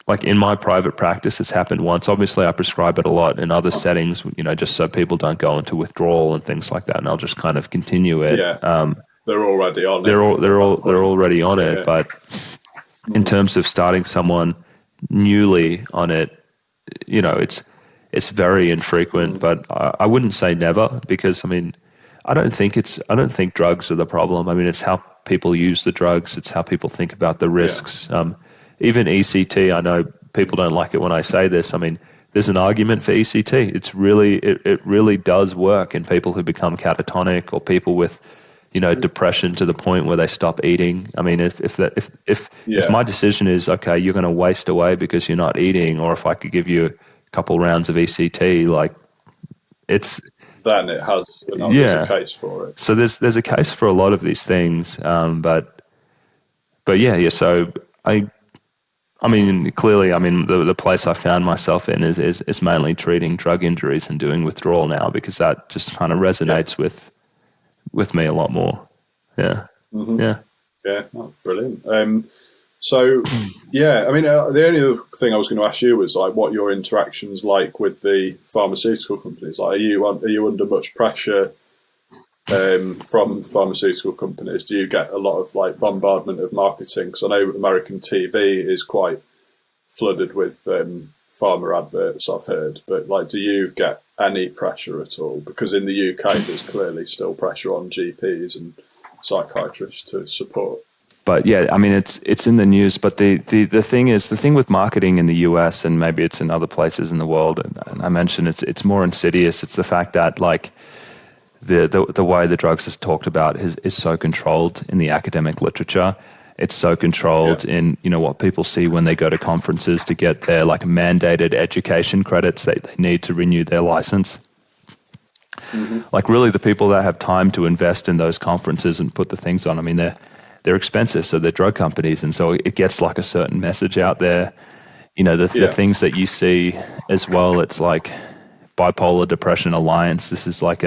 like in my private practice, it's happened once. Obviously, I prescribe it a lot in other settings, you know, just so people don't go into withdrawal and things like that. And I'll just kind of continue it. They're already on it. They're already on it. But in terms of starting someone newly on it, you know, it's very infrequent. But I wouldn't say never, because, I mean, I don't think drugs are the problem. I mean, it's how people use the drugs. It's how people think about the risks. Even ECT, I know people don't like it when I say this. I mean, there's an argument for ECT. It's really, it really does work in people who become catatonic, or people with, you know, depression to the point where they stop eating. I mean, if my decision is, okay, you're going to waste away because you're not eating, or if I could give you a couple rounds of ECT, like, it's... Then it has a case for it. So there's a case for a lot of these things, but so I mean, clearly, I mean, the place I found myself in is mainly treating drug injuries and doing withdrawal now, because that just kind of resonates with me a lot more. Yeah. Yeah, that's brilliant. So, I mean, the only other thing I was going to ask you was, like, what your interactions like with the pharmaceutical companies. Like, are you under much pressure from pharmaceutical companies? Do you get a lot of like bombardment of marketing? Because I know American TV is quite flooded with pharma adverts, I've heard, but like, do you get any pressure at all? Because in the UK, there's clearly still pressure on GPs and psychiatrists to support. But yeah, I mean, it's in the news. But the thing with marketing in the US, and maybe it's in other places in the world, and I mentioned it's more insidious. It's the fact that like the way the drugs is talked about is so controlled in the academic literature. It's so controlled in, you know, what people see when they go to conferences to get their like mandated education credits that they need to renew their license. Mm-hmm. Like really the people that have time to invest in those conferences and put the things on, I mean, they're expensive, so they're drug companies. And so it gets like a certain message out there. You know, the things that you see as well, it's like Bipolar Depression Alliance. This is like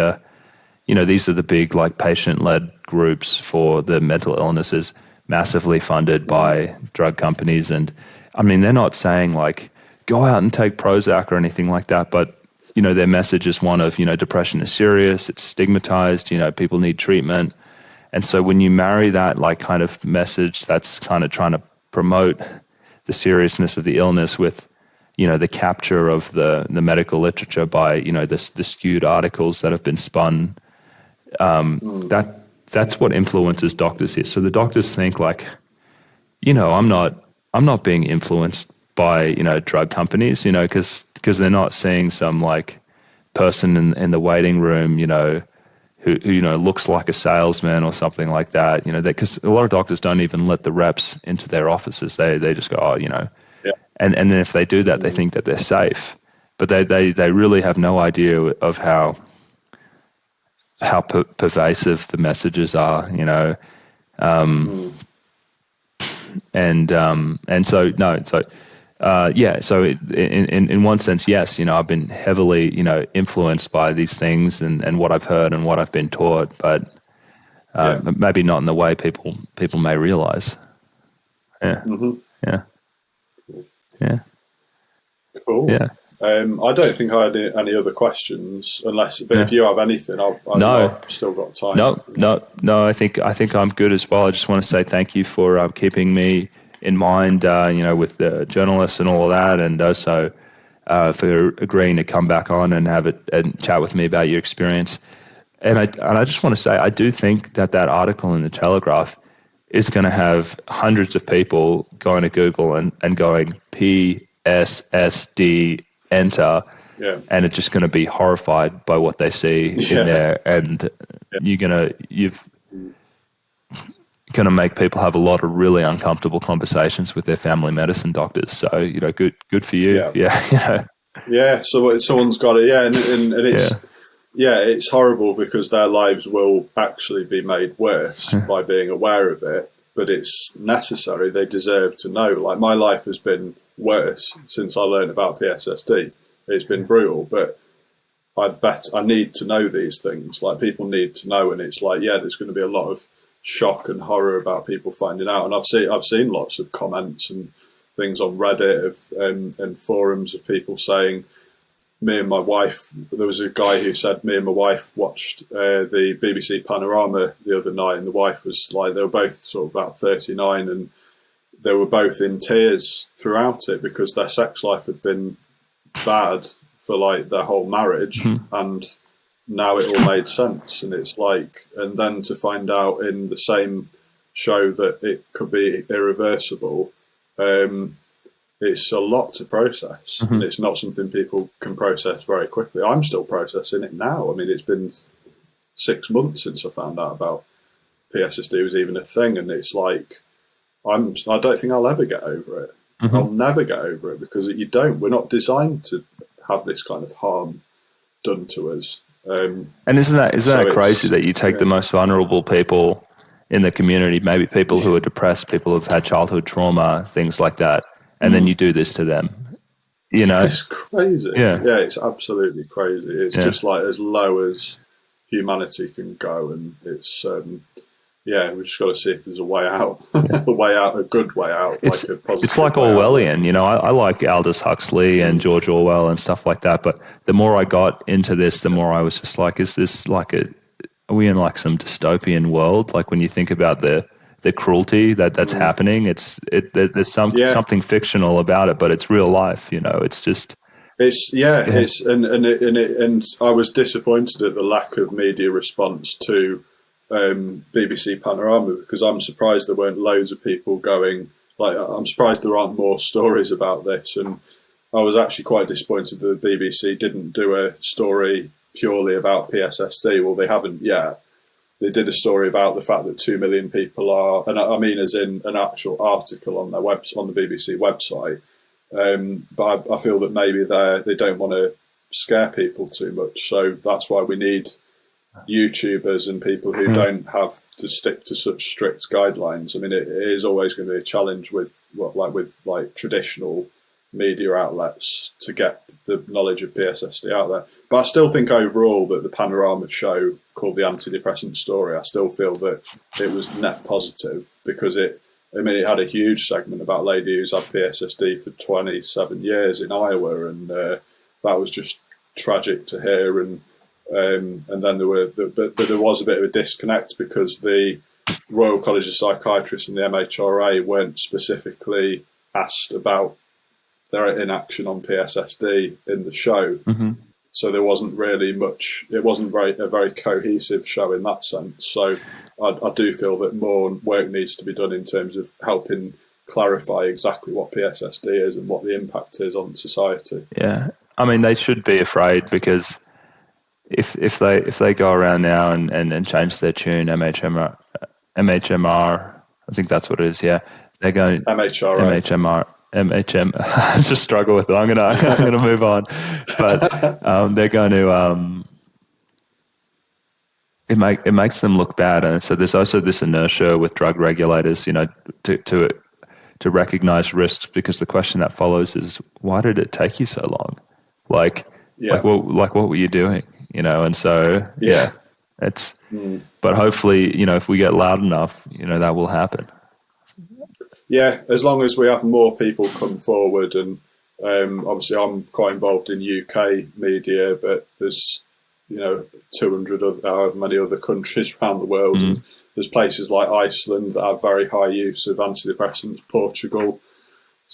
these are the big like patient-led groups for the mental illnesses, massively funded by drug companies. And I mean, they're not saying like, go out and take Prozac or anything like that, but you know, their message is one of, you know, depression is serious, it's stigmatized, you know, people need treatment. And so when you marry that like kind of message that's kind of trying to promote the seriousness of the illness with, you know, the capture of the medical literature by, you know, the skewed articles that have been spun, that's what influences doctors here. So the doctors think like, you know, I'm not being influenced by, you know, drug companies, you know, because they're not seeing some like person in the waiting room, you know, who you know looks like a salesman or something like that, you know, because a lot of doctors don't even let the reps into their offices. They just go, oh, you know, and then if they do that, they think that they're safe, but they really have no idea of how pervasive the messages are, you know, and so no, so. So in one sense, yes, you know, I've been heavily, you know, influenced by these things and what I've heard and what I've been taught, but maybe not in the way people may realize. Yeah. Mm-hmm. Yeah. Yeah. Cool. Yeah. I don't think I had any other questions, but if you have anything, I've still got time. No. I think I'm good as well. I just want to say thank you for keeping me in mind, you know, with the journalists and all of that, and also for agreeing to come back on and have it and chat with me about your experience. And I just want to say, I do think that article in the Telegraph is going to have hundreds of people going to Google and going PSSD enter, and it's just going to be horrified by what they see in there, and you're going to make people have a lot of really uncomfortable conversations with their family medicine doctors. So, you know, good for you. Yeah. So someone's got it. Yeah. And it's, it's horrible because their lives will actually be made worse by being aware of it, but it's necessary. They deserve to know. Like, my life has been worse since I learned about PSSD. It's been brutal, but I need to know these things. Like, people need to know. And it's like, there's going to be a lot of shock and horror about people finding out, and I've seen lots of comments and things on Reddit and forums of people saying, me and my wife, there was a guy who said me and my wife watched the BBC Panorama the other night, and the wife was like, they were both sort of about 39, and they were both in tears throughout it because their sex life had been bad for like their whole marriage, and now it all made sense. And it's like, and then to find out in the same show that it could be irreversible, it's a lot to process, and it's not something people can process very quickly. I'm still processing it now. I mean, it's been 6 months since I found out about PSSD was even a thing, and it's like, I don't think I'll ever get over it. I'll never get over it, because we're not designed to have this kind of harm done to us. And isn't that crazy that you take the most vulnerable people in the community, maybe people who are depressed, people who've had childhood trauma, things like that, and then you do this to them? You know, it's crazy. Yeah, it's absolutely crazy. It's just like as low as humanity can go, and it's we've just got to see if there's a way out, a good way out. It's like Orwellian, you know. I like Aldous Huxley and George Orwell and stuff like that. But the more I got into this, the more I was just like, is this like are we in like some dystopian world? Like when you think about the cruelty that's happening, there's something fictional about it, but it's real life. It's just it's and I was disappointed at the lack of media response to BBC Panorama, because I'm surprised there weren't loads of people going. Like, I'm surprised there aren't more stories about this, and I was actually quite disappointed that the BBC didn't do a story purely about PSSD. Well, they haven't yet. They did a story about the fact that 2 million people are, and I mean as in an actual article on their on the BBC website. But I feel that maybe they don't want to scare people too much, so that's why we need YouTubers and people who don't have to stick to such strict guidelines. I mean, it is always going to be a challenge with traditional media outlets to get the knowledge of PSSD out there. But I still think overall that the Panorama show called The Antidepressant Story, I still feel that it was net positive, because it had a huge segment about a lady who's had PSSD for 27 years in Iowa, and that was just tragic to hear. And then there was a bit of a disconnect, because the Royal College of Psychiatrists and the MHRA weren't specifically asked about their inaction on PSSD in the show. So there wasn't really much. It wasn't a very cohesive show in that sense. So I do feel that more work needs to be done in terms of helping clarify exactly what PSSD is and what the impact is on society. Yeah, I mean, they should be afraid, because if they go around now and change their tune, MHMR, I think that's what it is. Yeah, they're going MHMR. I just struggle with it. I'm gonna move on, but they're going to. It makes them look bad, and so there's also this inertia with drug regulators, to recognize risks, because the question that follows is, why did it take you so long? Like what were you doing? And so it's. But hopefully, if we get loud enough, that will happen. Yeah, as long as we have more people come forward, and obviously I'm quite involved in UK media, but there's 200 of however many other countries around the world, and there's places like Iceland that have very high use of antidepressants. Portugal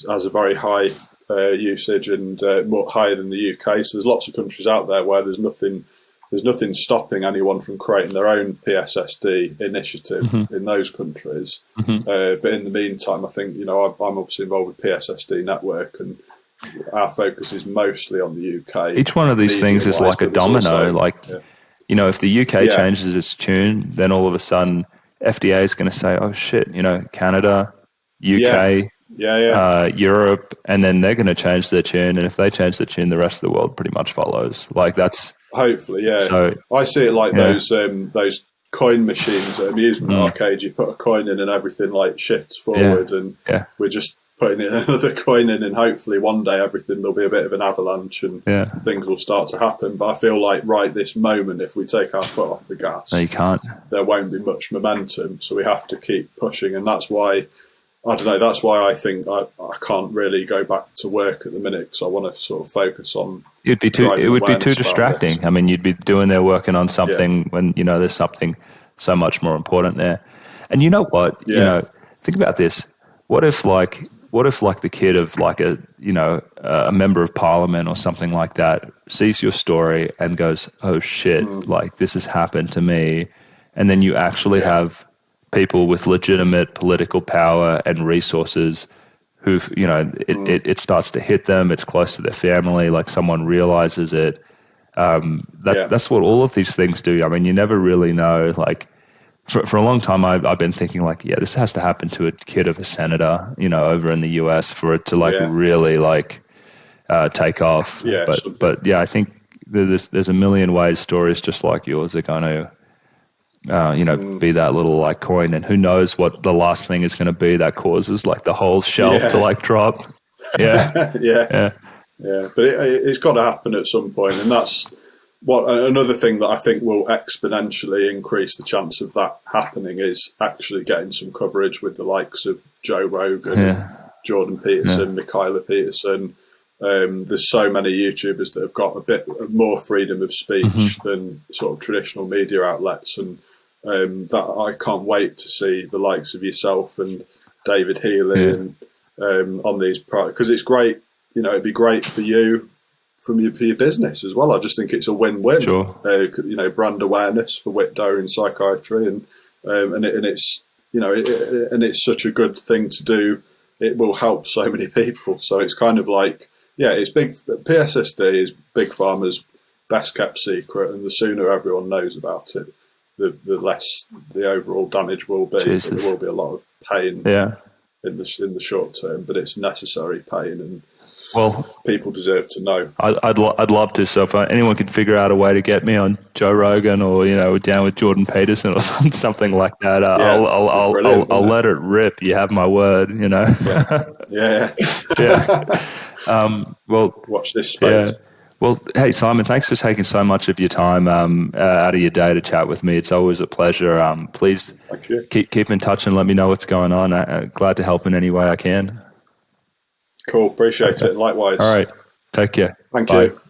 has a very high usage, and more higher than the UK. So there's lots of countries out there where there's nothing stopping anyone from creating their own PSSD initiative in those countries. But in the meantime, I think, I'm obviously involved with PSSD Network, and our focus is mostly on the UK. Each one of these things is like a domino. If the UK changes its tune, then all of a sudden FDA is going to say, oh shit, Canada, UK, Europe, and then they're going to change their tune. And if they change their tune, the rest of the world pretty much follows. That's hopefully, yeah. So I see it like those coin machines at amusement arcades. You put a coin in and everything shifts forward, and we're just putting in another coin in, and hopefully one day there'll be a bit of an avalanche, and things will start to happen. But I feel like right this moment, if we take our foot off the gas, no, you can't. There won't be much momentum. So we have to keep pushing, and that's why. I don't know. That's why I think I can't really go back to work at the minute, because I want to sort of focus on. It would be too distracting. I mean, you'd be doing there working on something when there's something so much more important there. And you know what? Think about this. What if the kid of a member of parliament or something like that sees your story and goes, "Oh shit! This has happened to me," and then you actually have people with legitimate political power and resources who, it starts to hit them. It's close to their family. Someone realizes it. That's what all of these things do. I mean, you never really know. For a long time, I've been thinking this has to happen to a kid of a senator, over in the US for it to really take off. Yeah, but I think there's a million ways stories just like yours are going to. Be that little coin, and who knows what the last thing is going to be that causes the whole shelf to drop. Yeah. But it's got to happen at some point, and that's another thing that I think will exponentially increase the chance of that happening is actually getting some coverage with the likes of Joe Rogan, Jordan Peterson, Michaela Peterson, There's so many YouTubers that have got a bit more freedom of speech than sort of traditional media outlets, and that I can't wait to see the likes of yourself and David Healy and on these, because it's great. You know, it'd be great for you, for your business as well. I just think it's a win-win. Sure. You know, brand awareness for Whitdo in psychiatry, and it's, you know, and it's such a good thing to do. It will help so many people. So it's kind of like, yeah, it's big. PSSD is Big Pharma's best kept secret, and the sooner everyone knows about it, the less the overall damage will be. But there will be a lot of pain in the short term, but it's necessary pain, and people deserve to know. I'd love to. So if anyone could figure out a way to get me on Joe Rogan, or, you know, down with Jordan Peterson or something like that, I'll let it rip. You have my word, you know. Yeah. Well, watch this space. Yeah. Well, hey, Simon, thanks for taking so much of your time out of your day to chat with me. It's always a pleasure. Please keep in touch and let me know what's going on. I'm glad to help in any way I can. Cool. Appreciate it. Likewise. All right. Take care. Thank Bye. you.